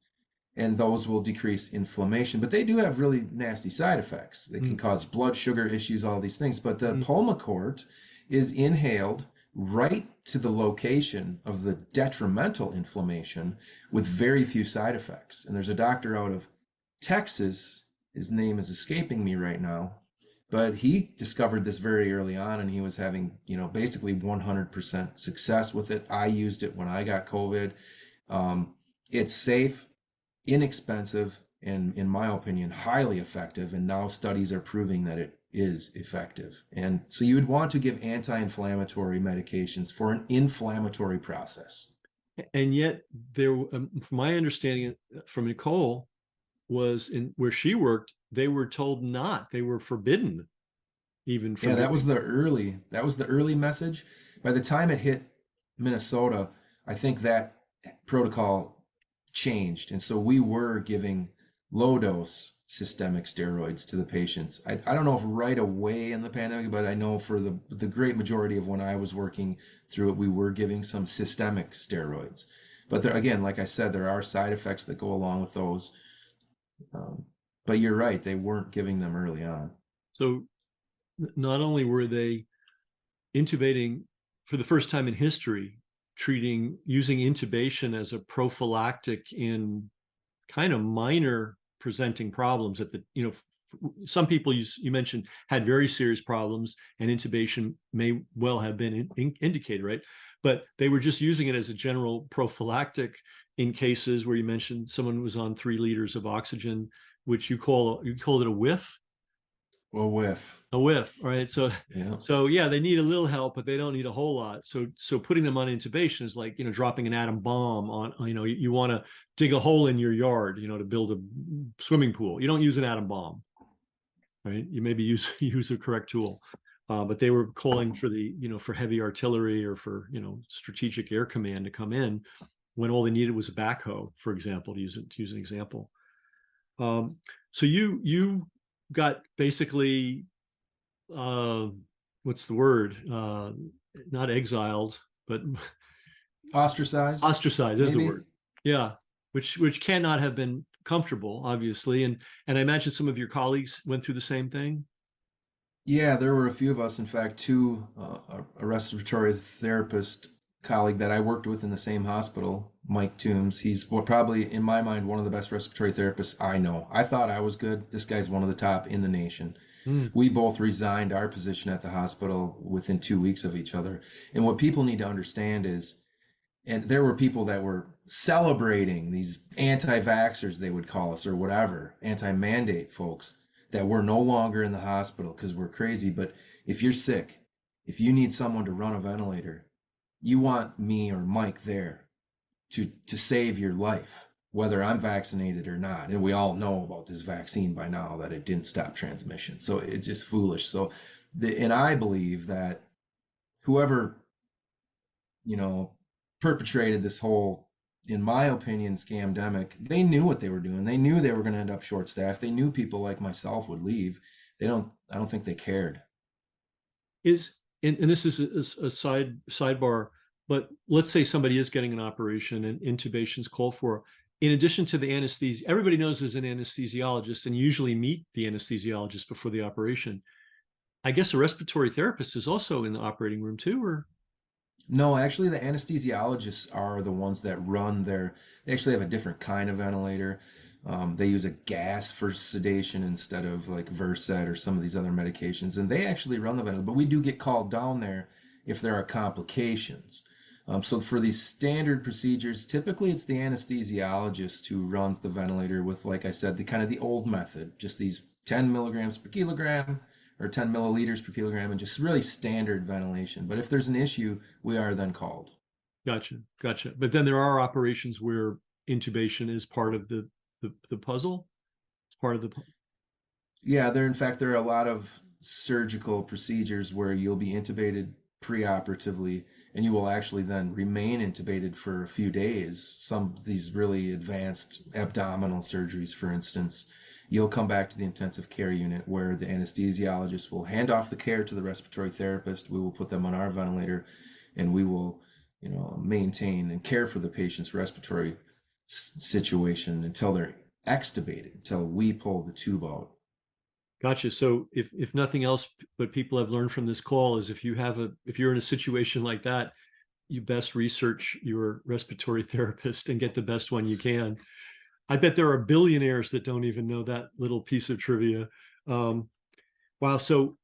and those will decrease inflammation, but they do have really nasty side effects. They can cause blood sugar issues, all these things. But the Pulmicort is inhaled right to the location of the detrimental inflammation with very few side effects. And there's a doctor out of Texas, his name is escaping me right now, but he discovered this very early on, and he was having, basically 100% success with it. I used it when I got COVID. It's safe, inexpensive, and in my opinion, highly effective. And now studies are proving that it is effective. And so you would want to give anti-inflammatory medications for an inflammatory process. And yet there, from my understanding from Nicole, was in where she worked, they were told not, they were forbidden even Yeah, from that was giving. the early message. By the time it hit Minnesota, I think that protocol changed. And so we were giving low dose systemic steroids to the patients. I don't know if right away in the pandemic, but I know for the great majority of when I was working through it, we were giving some systemic steroids. But there, again, like I said, there are side effects that go along with those. Um, but you're right, they weren't giving them early on. So not only were they intubating for the first time in history, using intubation as a prophylactic in kind of minor presenting problems at the, some people you mentioned had very serious problems and intubation may well have been indicated, right? But they were just using it as a general prophylactic in cases where you mentioned someone was on 3 liters of oxygen, which you called it a whiff. Well, whiff. A whiff, right? So, Yeah. yeah, they need a little help, but they don't need a whole lot. So putting them on intubation is like, dropping an atom bomb on, you want to dig a hole in your yard, to build a swimming pool. You don't use an atom bomb, right? You maybe use a correct tool. But they were calling for for heavy artillery or for, strategic air command to come in when all they needed was a backhoe, for example, to use an example. So you got basically, what's the word? Not exiled, but Ostracized, ostracized is the maybe. word. Yeah, which cannot have been comfortable, obviously, and I imagine some of your colleagues went through the same thing. Yeah, there were a few of us. In fact, two, a respiratory therapist colleague that I worked with in the same hospital, Mike Toombs. He's probably, in my mind, one of the best respiratory therapists I know. I thought I was good. This guy's one of the top in the nation. Mm. We both resigned our position at the hospital within 2 weeks of each other. And what people need to understand is, and there were people that were celebrating these anti-vaxxers, they would call us, or whatever, anti-mandate folks, that we're no longer in the hospital because we're crazy. But if you're sick, if you need someone to run a ventilator, you want me or Mike there to save your life, whether I'm vaccinated or not. And we all know about this vaccine by now, that it didn't stop transmission. So it's just foolish. So and I believe that whoever, you know, perpetrated this whole, in my opinion, scamdemic, they knew what they were doing. They knew they were going to end up short staffed. They knew people like myself would leave. I don't think they cared. And this is a sidebar, but let's say somebody is getting an operation and intubation is called for. In addition to the anesthesia, everybody knows there's an anesthesiologist and usually meet the anesthesiologist before the operation. I guess a respiratory therapist is also in the operating room too, or? No, actually, the anesthesiologists are the ones that they actually have a different kind of ventilator. They use a gas for sedation instead of like Versed or some of these other medications, and they actually run the ventilator. But we do get called down there if there are complications. So for these standard procedures, typically it's the anesthesiologist who runs the ventilator with, like I said, the kind of the old method, just these 10 milligrams per kilogram or 10 milliliters per kilogram, and just really standard ventilation. But if there's an issue, we are then called. Gotcha. But then there are operations where intubation is part of the puzzle. It's part of the. Yeah, in fact, there are a lot of surgical procedures where you'll be intubated preoperatively, and you will actually then remain intubated for a few days. Some of these really advanced abdominal surgeries, for instance, you'll come back to the intensive care unit where the anesthesiologist will hand off the care to the respiratory therapist. We will put them on our ventilator, and we will, maintain and care for the patient's respiratory situation until they're extubated, until we pull the tube out. Gotcha. So if nothing else, what people have learned from this call is if you're in a situation like that, you best research your respiratory therapist and get the best one you can. I bet there are billionaires that don't even know that little piece of trivia. Wow. So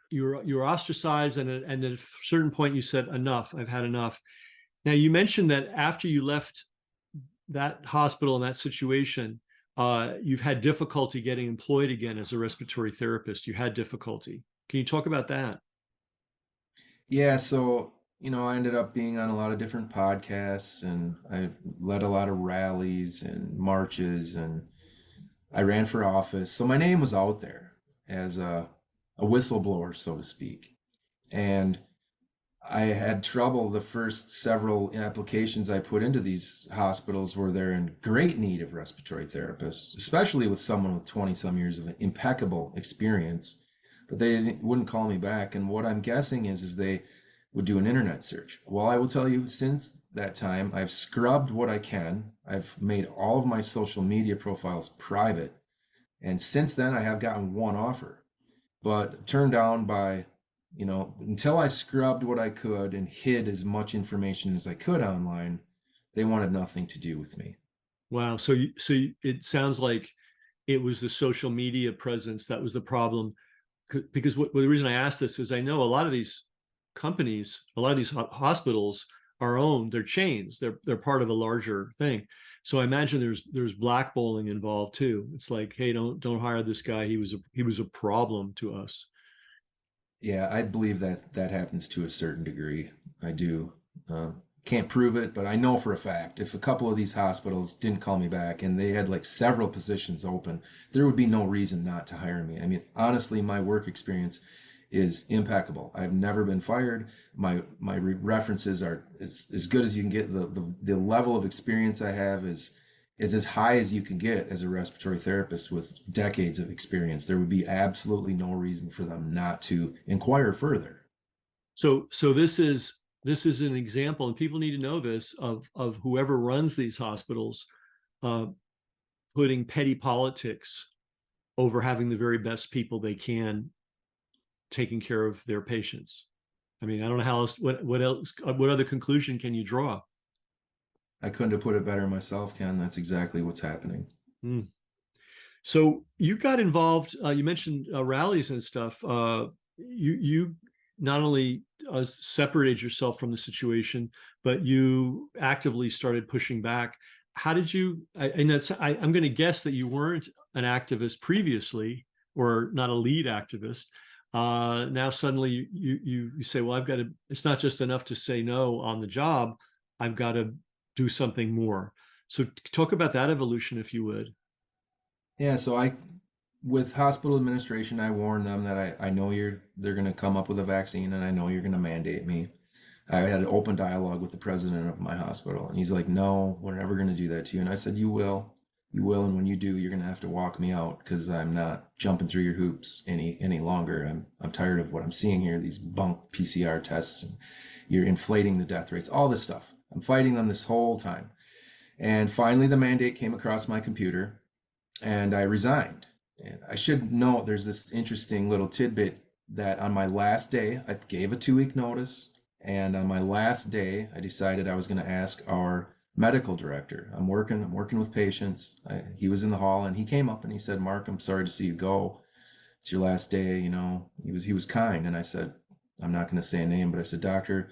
you're ostracized, and at a certain point you said, enough. I've had enough. Now you mentioned that after you left that hospital in that situation, you've had difficulty getting employed again as a respiratory therapist. You had difficulty. Can you talk about that? Yeah, so, I ended up being on a lot of different podcasts and I led a lot of rallies and marches and I ran for office. So my name was out there as a whistleblower, so to speak. And I had trouble the first several applications I put into these hospitals where they're in great need of respiratory therapists, especially with someone with 20 some years of impeccable experience. But they wouldn't call me back. And what I'm guessing is they would do an internet search. Well, I will tell you, since that time, I've scrubbed what I can. I've made all of my social media profiles private. And since then, I have gotten one offer, but turned down by, until I scrubbed what I could and hid as much information as I could online, they wanted nothing to do with me. Wow. It sounds like it was the social media presence that was the problem. Because the reason I ask this is I know a lot of these companies, a lot of these hospitals are owned, they're chains, they're part of a larger thing. So I imagine there's blackballing involved too. It's like, hey, don't hire this guy. He was a problem to us. Yeah, I believe that that happens to a certain degree. I do. Can't prove it, but I know for a fact if a couple of these hospitals didn't call me back and they had like several positions open, there would be no reason not to hire me. I mean, honestly, my work experience is impeccable. I've never been fired. My references are as good as you can get. The level of experience I have is as high as you can get as a respiratory therapist with decades of experience. There would be absolutely no reason for them not to inquire further. So this is an example, and people need to know this of whoever runs these hospitals uh, putting petty politics over having the very best people they can taking care of their patients. I mean, I don't know how else. What else? What other conclusion can you draw? I couldn't have put it better myself, Ken. That's exactly what's happening. Mm. So you got involved. You mentioned rallies and stuff. You not only separated yourself from the situation, but you actively started pushing back. How did you? And I'm going to guess that you weren't an activist previously, or not a lead activist. Now suddenly you say, well, I've got to. It's not just enough to say no on the job. I've got to do something more. So talk about that evolution, if you would. Yeah, so with hospital administration, I warned them that I know they're going to come up with a vaccine and I know you're going to mandate me. I had an open dialogue with the president of my hospital, and he's like, "No, we're never going to do that to you." And I said, you will, and when you do, you're going to have to walk me out because I'm not jumping through your hoops any longer. I'm tired of what I'm seeing here. These bunk PCR tests, and you're inflating the death rates, all this stuff. I'm fighting them this whole time, and finally, the mandate came across my computer, and I resigned. And I should note there's this interesting little tidbit that on my last day, I gave a 2 week notice. And on my last day, I decided I was going to ask our medical director. I'm working with patients. He was in the hall and he came up and he said, "Mark, I'm sorry to see you go. It's your last day." He was kind. And I said, I'm not going to say a name, but I said, "Doctor,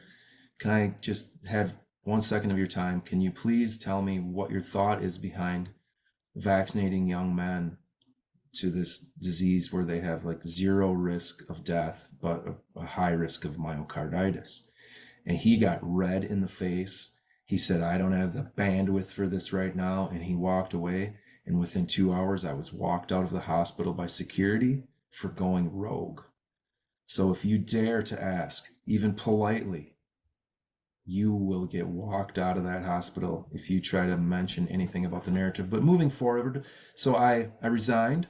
can I just have 1 second of your time? Can you please tell me what your thought is behind vaccinating young men to this disease where they have like zero risk of death, but a high risk of myocarditis?" And he got red in the face. He said, "I don't have the bandwidth for this right now." And he walked away. And within 2 hours, I was walked out of the hospital by security for going rogue. So if you dare to ask, even politely, you will get walked out of that hospital if you try to mention anything about the narrative. But moving forward, so I resigned.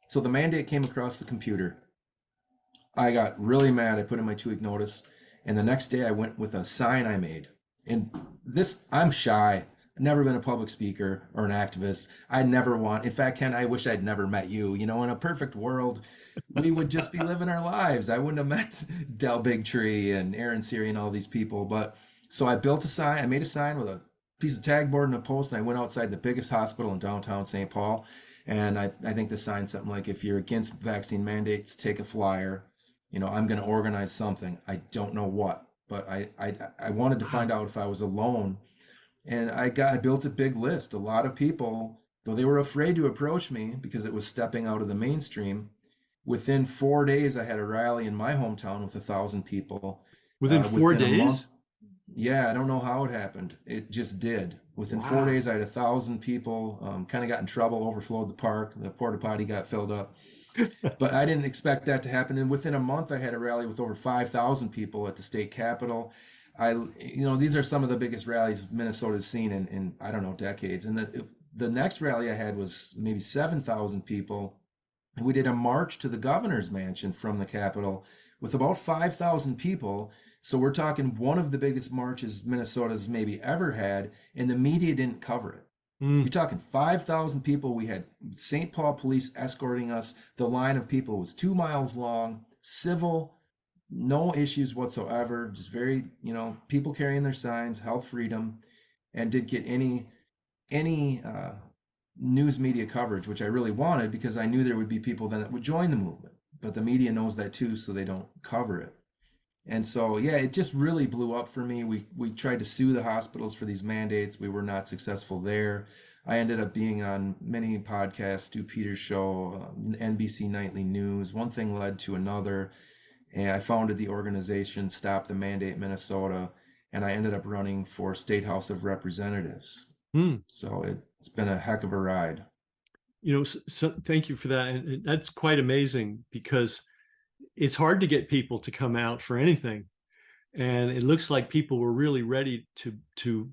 So the mandate came across the computer. I got really mad. I put in my 2 week notice. And the next day I went with a sign I made. And I'm shy. I've never been a public speaker or an activist. In fact, Ken, I wish I'd never met you. In a perfect world, we would just be living our lives. I wouldn't have met Del Bigtree and Aaron Siri and all these people. But so I built a sign. I made a sign with a piece of tag board and a post, and I went outside the biggest hospital in downtown St. Paul. And I think the sign something like, "If you're against vaccine mandates, take a flyer. I'm going to organize something." I don't know what, but I wanted to find out if I was alone. And I built a big list. A lot of people though they were afraid to approach me because it was stepping out of the mainstream. Within 4 days, I had a rally in my hometown with 1,000 people. Within four Within a month, days? yeah, I don't know how it happened. It just did. Within four Wow. days, I had 1,000 people. Kind of got in trouble, overflowed the park. The porta potty got filled up. But I didn't expect that to happen. And within a month, I had a rally with over 5,000 people at the state capitol. These are some of the biggest rallies Minnesota's seen in I don't know, decades. And the next rally I had was maybe 7,000 people. And we did a march to the governor's mansion from the Capitol with about 5,000 people. So we're talking one of the biggest marches Minnesota's maybe ever had, and the media didn't cover it. You're Mm. talking 5,000 people. We had St. Paul police escorting us. The line of people was 2 miles long, civil, no issues whatsoever. Just very, people carrying their signs, health freedom, and did get any news media coverage, which I really wanted because I knew there would be people then that would join the movement. But the media knows that too, so they don't cover it. And so, yeah, it just really blew up for me. We tried to sue the hospitals for these mandates. We were not successful there. I ended up being on many podcasts, Stu Peters' show, NBC Nightly News. One thing led to another, and I founded the organization Stop the Mandate Minnesota, and I ended up running for State House of Representatives. Mm. So it's been a heck of a ride. So thank you for that. And that's quite amazing because it's hard to get people to come out for anything. And it looks like people were really ready to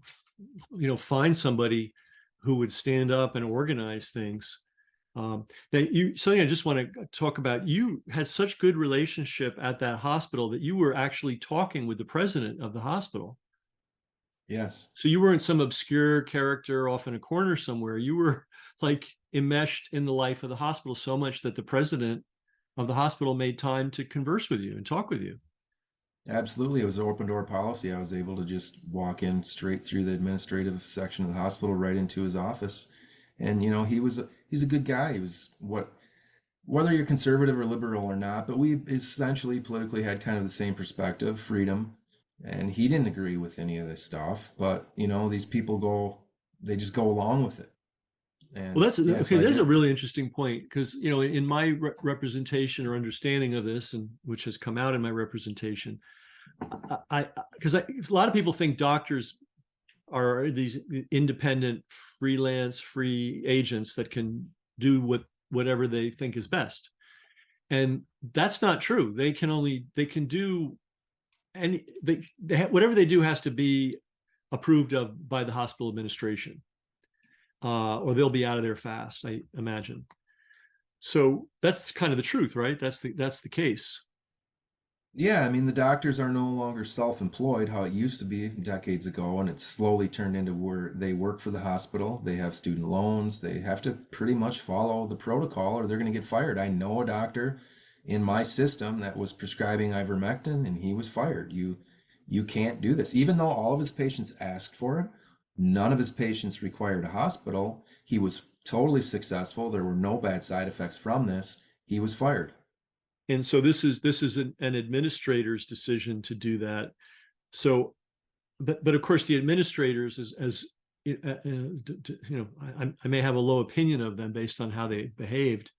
find somebody who would stand up and organize things. Something I just want to talk about. You had such good relationship at that hospital that you were actually talking with the president of the hospital. Yes, So you weren't some obscure character off in a corner somewhere. You were like enmeshed in the life of the hospital so much that the president of the hospital made time to converse with you and talk with you. absolutely. It was an open door policy. I was able to just walk in straight through the administrative section of the hospital right into his office. And he's a good guy. He was whether you're conservative or liberal or not, but we essentially politically had kind of the same perspective, freedom. And he didn't agree with any of this stuff, but these people they just go along with it. Well, And that's yeah, okay. so I That's a did. really interesting point because in my representation or understanding of this, and which has come out in my representation, I because a lot of people think doctors are these independent, freelance, free agents that can do whatever they think is best, and that's not true. They can do any whatever they do has to be approved of by the hospital administration, or they'll be out of there fast, I imagine. So that's kind of the truth, right? That's the case. Yeah, I mean, the doctors are no longer self-employed, how it used to be decades ago, and it's slowly turned into where they work for the hospital. They have student loans. They have to pretty much follow the protocol or they're going to get fired. I know a doctor in my system that was prescribing ivermectin and he was fired. You can't do this. Even though all of his patients asked for it, none of his patients required a hospital. He was totally successful. There were no bad side effects from this. He was fired. And so this is an administrator's decision to do that. So, but of course, the administrators, as I may have a low opinion of them based on how they behaved,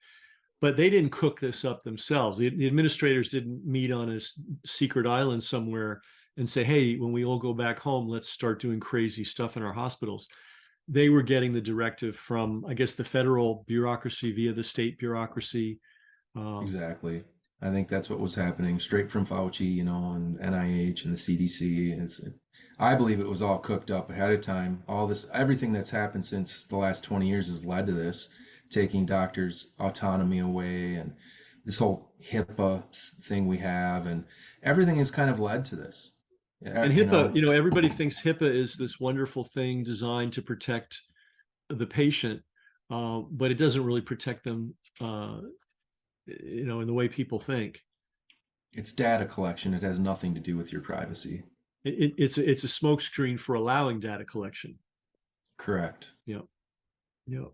but they didn't cook this up themselves. The administrators didn't meet on a secret island somewhere and say, "Hey, when we all go back home, let's start doing crazy stuff in our hospitals." They were getting the directive from, I guess, the federal bureaucracy via the state bureaucracy. Um, Exactly. I think that's what was happening straight from Fauci, and NIH and the CDC. I believe it was all cooked up ahead of time. All this, everything that's happened since the last 20 years has led to this, taking doctors' autonomy away and this whole HIPAA thing we have, and everything has kind of led to this. and You HIPAA, know, everybody thinks HIPAA is this wonderful thing designed to protect the patient, but it doesn't really protect them, in the way people think. it's data collection. It has nothing to do with your privacy. It's a smokescreen for allowing data collection. Correct. Yeah, yeah.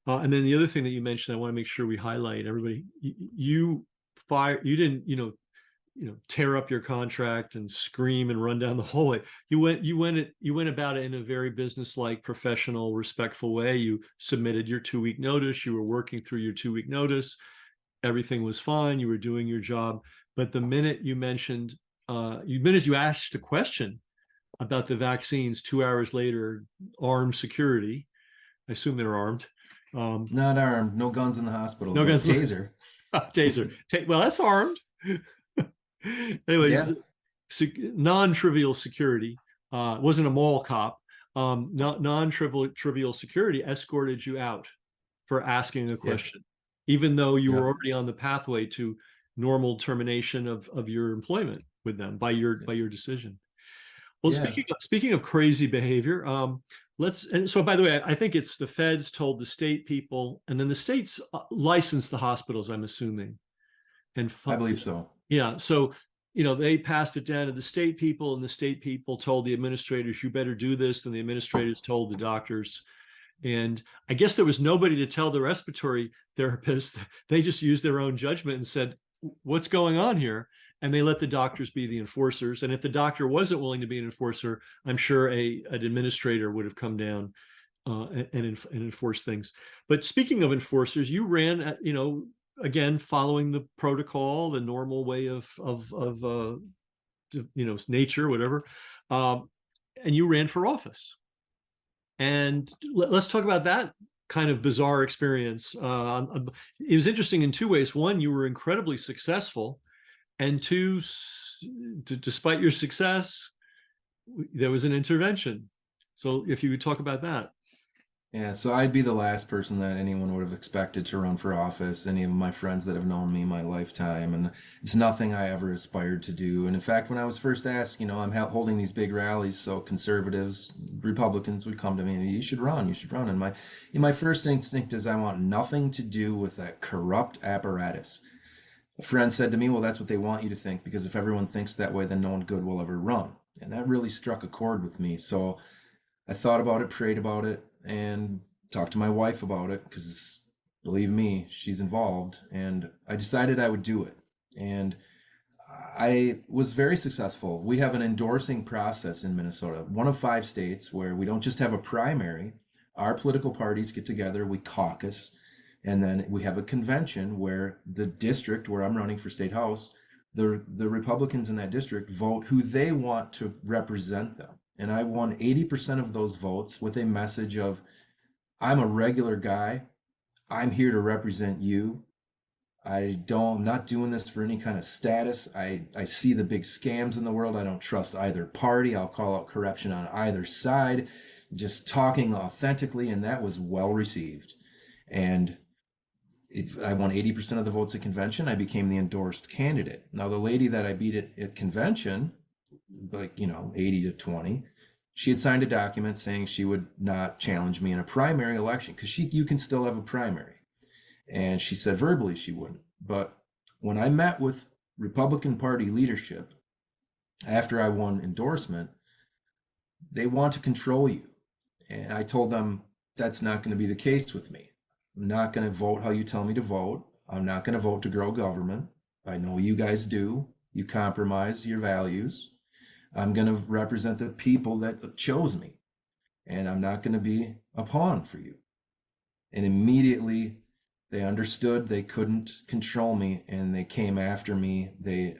And then the other thing that you mentioned, I want to make sure we highlight everybody. You didn't, tear up your contract and scream and run down the hallway. You went about it in a very businesslike, professional, respectful way. You submitted your 2-week notice. You were working through your 2-week notice. Everything was fine. You were doing your job. But the minute you mentioned, minute you asked a question about the vaccines, 2 hours later, armed security, I assume they're armed. Not armed, no guns in the hospital, No but guns. taser. Taser. Well, that's armed. Anyway, Yeah. non-trivial security, wasn't a mall cop. Non-trivial security escorted you out for asking a Yeah. question, even though you Yeah. were already on the pathway to normal termination of your employment with them by your decision. Well, Yeah. speaking of crazy behavior, and so by the way, I think it's the feds told the state people, and then the states licensed the hospitals, I'm assuming. And I believe so. yeah, so they passed it down to the state people, and the state people told the administrators, you better do this, and the administrators told the doctors. And I guess there was nobody to tell the respiratory therapist. They just used their own judgment and said, what's going on here? And they let the doctors be the enforcers. And if the doctor wasn't willing to be an enforcer, I'm sure an administrator would have come down and enforce things. But speaking of enforcers, you ran, again, following the protocol, the normal way of nature, whatever. And you ran for office. And let's talk about that kind of bizarre experience. It was interesting in two ways. One, you were incredibly successful. And two, despite your success, there was an intervention. So if you would talk about that. Yeah, so I'd be the last person that anyone would have expected to run for office, any of my friends that have known me my lifetime, and it's nothing I ever aspired to do. And in fact, when I was first asked, I'm holding these big rallies, so conservatives, Republicans would come to me and you should run. And my first instinct is I want nothing to do with that corrupt apparatus. A friend said to me, well, that's what they want you to think, because if everyone thinks that way, then no one good will ever run. And that really struck a chord with me. So I thought about it, prayed about it, and talked to my wife about it, because believe me, she's involved. And I decided I would do it. And I was very successful. We have an endorsing process in Minnesota, one of 5 states where we don't just have a primary. Our political parties get together, we caucus, and then we have a convention where the district where I'm running for state house, the Republicans in that district vote who they want to represent them. And I won 80% of those votes with a message of, I'm a regular guy. I'm here to represent you. I'm not doing this for any kind of status. I see the big scams in the world. I don't trust either party. I'll call out corruption on either side, just talking authentically. And that was well received. And I won 80% of the votes at convention. I became the endorsed candidate. Now, the lady that I beat at convention, 80 to 20, she had signed a document saying she would not challenge me in a primary election, because you can still have a primary. And she said verbally she wouldn't. But when I met with Republican Party leadership after I won endorsement, they want to control you. And I told them that's not going to be the case with me. I'm not going to vote how you tell me to vote. I'm not going to vote to grow government. I know you guys do. You compromise your values. I'm going to represent the people that chose me. And I'm not going to be a pawn for you. And immediately they understood they couldn't control me, and they came after me. They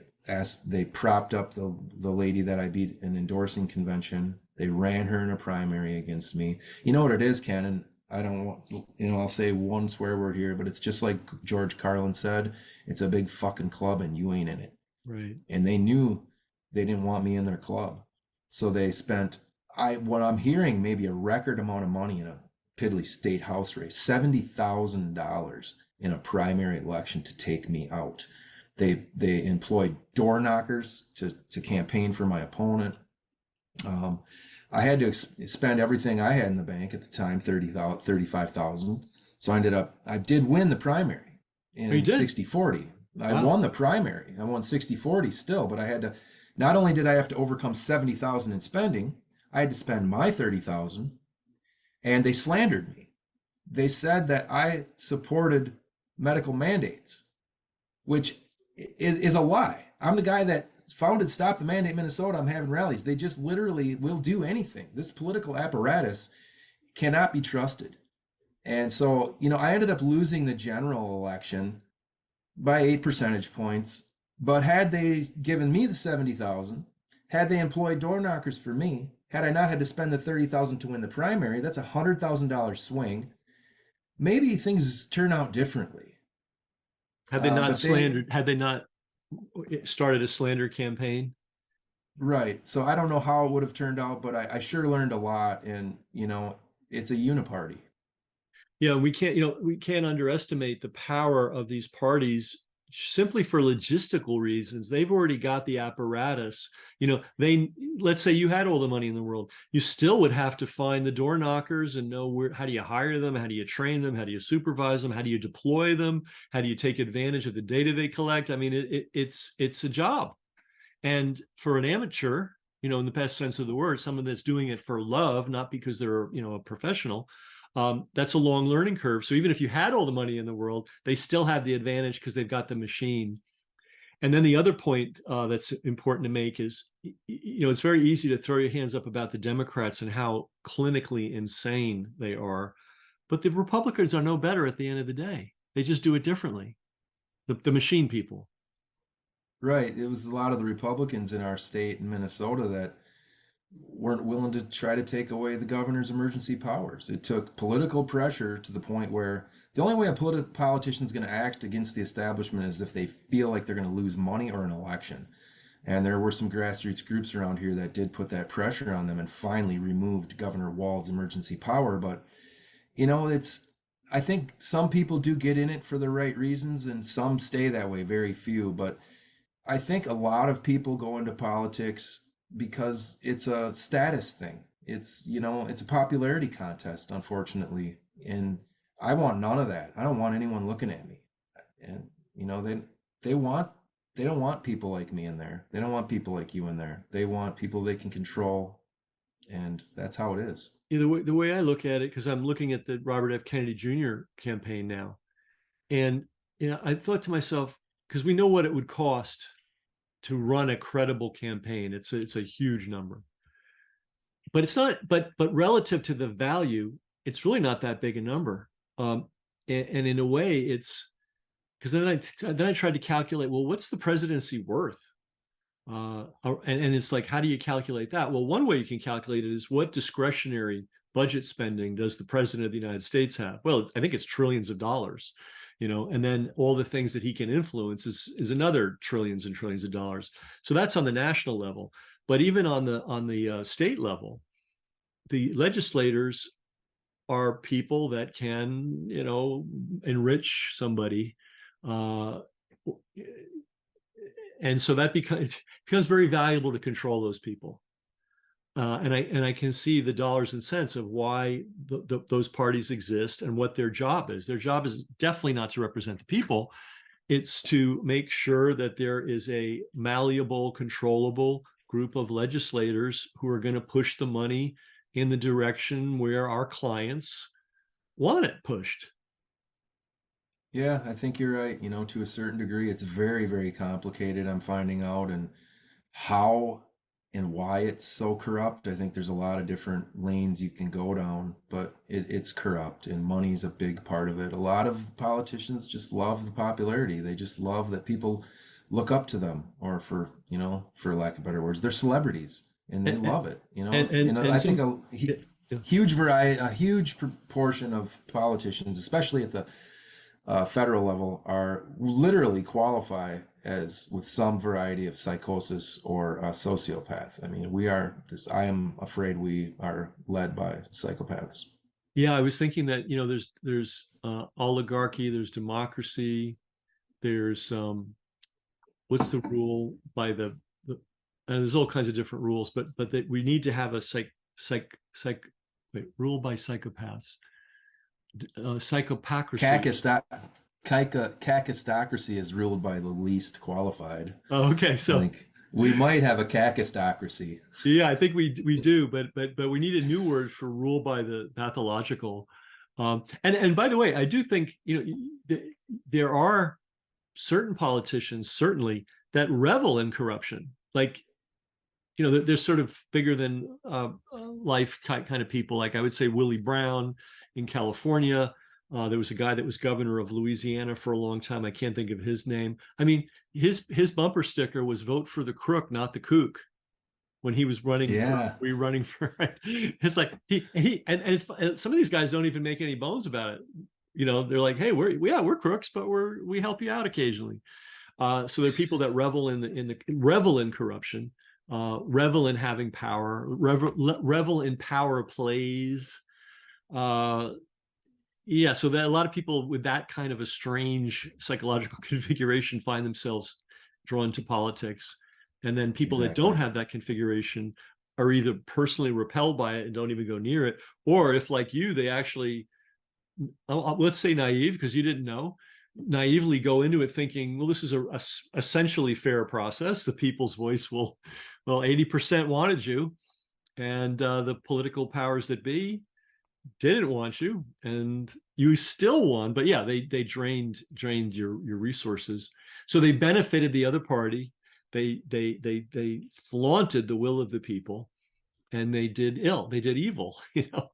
propped up the lady that I beat in endorsing convention. They ran her in a primary against me. You know what it is, Ken? And I don't want, I'll say one swear word here, but it's just like George Carlin said, it's a big fucking club and you ain't in it. Right. And they knew they didn't want me in their club. So they spent, what I'm hearing, maybe a record amount of money in a piddly state house race, $70,000 in a primary election to take me out. They employed door knockers to campaign for my opponent. I had to spend everything I had in the bank at the time, $35,000. So I did win the primary in 60-40. I won the primary. I won 60-40 still, but not only did I have to overcome 70,000 in spending, I had to spend my 30,000, and they slandered me. They said that I supported medical mandates, which is a lie. I'm the guy that founded Stop the Mandate Minnesota. I'm having rallies. They just literally will do anything. This political apparatus cannot be trusted. And so, I ended up losing the general election by 8 percentage points. But had they given me the 70,000, had they employed door knockers for me, had I not had to spend the 30,000 to win the primary, that's $100,000 swing. Maybe things turn out differently. Had they not But they, slandered, had they not started a slander campaign? right. So I don't know how it would have turned out, but I sure learned a lot. And, it's a uniparty. Yeah, we can't underestimate the power of these parties simply for logistical reasons. They've already got the apparatus. Let's say you had all the money in the world, you still would have to find the door knockers and know how do you hire them, how do you train them, how do you supervise them, how do you deploy them, how do you take advantage of the data they collect. I mean, it's a job. And for an amateur, in the best sense of the word, someone that's doing it for love, not because they're, a professional, that's a long learning curve. So even if you had all the money in the world, they still have the advantage because they've got the machine. And then the other point that's important to make is, it's very easy to throw your hands up about the Democrats and how clinically insane they are. But the Republicans are no better at the end of the day. They just do it differently. The machine people. Right. It was a lot of the Republicans in our state in Minnesota that weren't willing to try to take away the governor's emergency powers. It took political pressure to the point where the only way a politician is going to act against the establishment is if they feel like they're going to lose money or an election. And there were some grassroots groups around here that did put that pressure on them and finally removed Governor Walz's emergency power. But, I think some people do get in it for the right reasons and some stay that way, very few. But I think a lot of people go into politics because it's a status thing. It's a popularity contest, unfortunately. And I want none of that. I don't want anyone looking at me. And they want they don't want people like me in there. They don't want people like you in there. They want people they can control, and that's how it is. The way I look at it, because I'm looking at the Robert F. Kennedy Jr. campaign now, and I thought to myself, because we know what it would cost to run a credible campaign. It's a huge number, but it's not. But relative to the value, it's really not that big a number. And in a way, it's because then I tried to calculate. Well, what's the presidency worth? And it's like, how do you calculate that? Well, one way you can calculate it is what discretionary budget spending does the president of the United States have? Well, I think it's trillions of dollars, and then all the things that he can influence is another trillions and trillions of dollars. So that's on the national level. But even on the state level, the legislators are people that can, enrich somebody. And so that becomes very valuable to control those people. And I can see the dollars and cents of why those parties exist and what their job is. Their job is definitely not to represent the people. It's to make sure that there is a malleable, controllable group of legislators who are going to push the money in the direction where our clients want it pushed. Yeah, I think you're right. To a certain degree, it's very, very complicated. I'm finding out and how and why it's so corrupt. I think there's a lot of different lanes you can go down, but it's corrupt and money's a big part of it. A lot of politicians just love the popularity. They just love that people look up to them, or for lack of better words, they're celebrities and they And love it. and I think some, yeah, yeah. huge variety, a huge proportion of politicians, especially at the federal level, are literally qualify as with some variety of psychosis or sociopath. I mean, I am afraid we are led by psychopaths. Yeah, I was thinking that, there's oligarchy, there's democracy, there's what's the rule by the and there's all kinds of different rules, but that we need to have a rule by psychopaths, psychopacracy. Kakistocracy is ruled by the least qualified. Oh, okay, I so think we might have a kakistocracy. yeah, I think we do, but we need a new word for rule by the pathological. And by the way, I do think there are certain politicians certainly that revel in corruption. Like, you know, they're sort of bigger than life kind of people. Like I would say Willie Brown in California. There was a guy that was governor of Louisiana for a long time. I can't think of his name. I mean, his bumper sticker was "Vote for the crook, not the kook." When he was running Yeah. for it's like and it's some of these guys don't even make any bones about it. You know, they're like, hey, we're crooks, but we help you out occasionally. So there are people that revel in corruption, revel in having power, revel in power plays. Yeah, so that a lot of people with that kind of a strange psychological configuration find themselves drawn to politics. And then people that don't Exactly. have that configuration are either personally repelled by it and don't even go near it, or if like you, they actually, let's say naive, because you didn't know, naively go into it thinking, well, this is a essentially fair process. The people's voice will, well, 80% wanted you, and the political powers that be didn't want you, and you still won. But yeah, they drained your resources, so they benefited the other party. They flaunted the will of the people, and they did ill. They did evil. You know,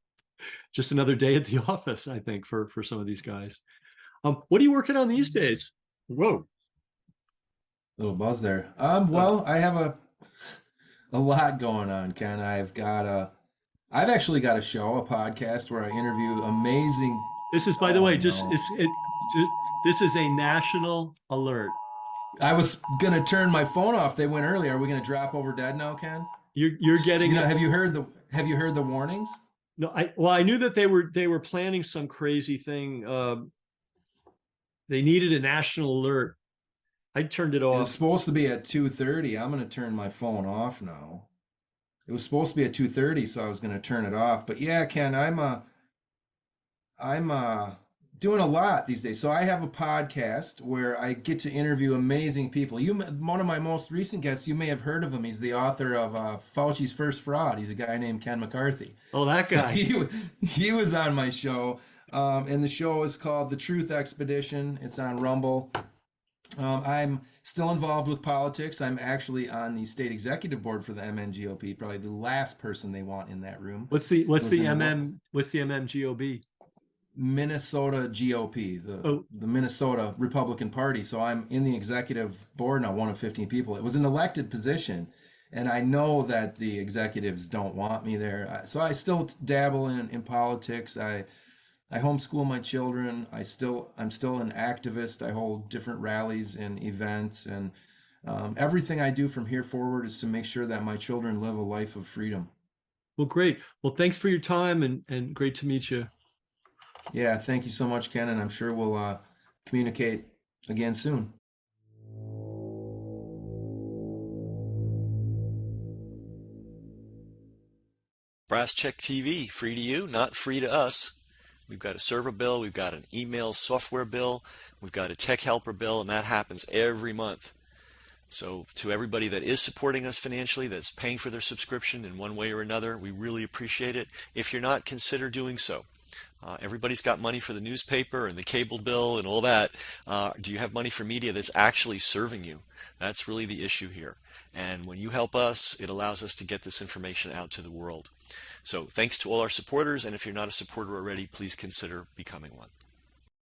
just another day at the office, I think, for some of these guys. What are you working on these days? Whoa. Little buzz there. Uh, Well, I have a lot going on, Ken. I've actually got a show, a podcast where I interview amazing. this is, by the Oh way, just no. this is a national alert. I was gonna turn my phone off. They went early. Are we gonna drop over dead now, Ken? You're getting it. Have you heard the warnings? No, I knew that they were planning some crazy thing. They needed a national alert. I turned it It was off. supposed to be at 2:30. I'm gonna turn my phone off now. It was supposed to be at 2:30, so I was gonna turn it off. But yeah, Ken, I'm doing a lot these days. So I have a podcast where I get to interview amazing people. One of my most recent guests, you may have heard of him. He's the author of Fauci's First Fraud. He's a guy named Ken McCarthy. Oh, that So guy. he was on my show, and the show is called The Truth Expedition. It's on Rumble. I'm still involved with politics. I'm actually on the state executive board for the MNGOP. Probably the last person they want in that room. What's Was the in what MMGOB? Minnesota GOP, Oh, the Minnesota Republican Party. So I'm in the executive board now, one of 15 people. It was an elected position, and I know that the executives don't want me there. So I still dabble in politics. I homeschool my children. I'm still an activist. I hold different rallies and events, and everything I do from here forward is to make sure that my children live a life of freedom. well, great. Well, thanks for your time, and great to meet you. Yeah, thank you so much, Ken, and I'm sure we'll communicate again soon. Brass Check TV, free to you, not free to us. We've got a server bill, we've got an email software bill, we've got a tech helper bill, and that happens every month. So to everybody that is supporting us financially, that's paying for their subscription in one way or another, we really appreciate it. If you're not, consider doing so. Everybody's got money for the newspaper and the cable bill and all that. Do you have money for media that's actually serving you? That's really the issue here. And when you help us, it allows us to get this information out to the world. So thanks to all our supporters, and if you're not a supporter already, please consider becoming one.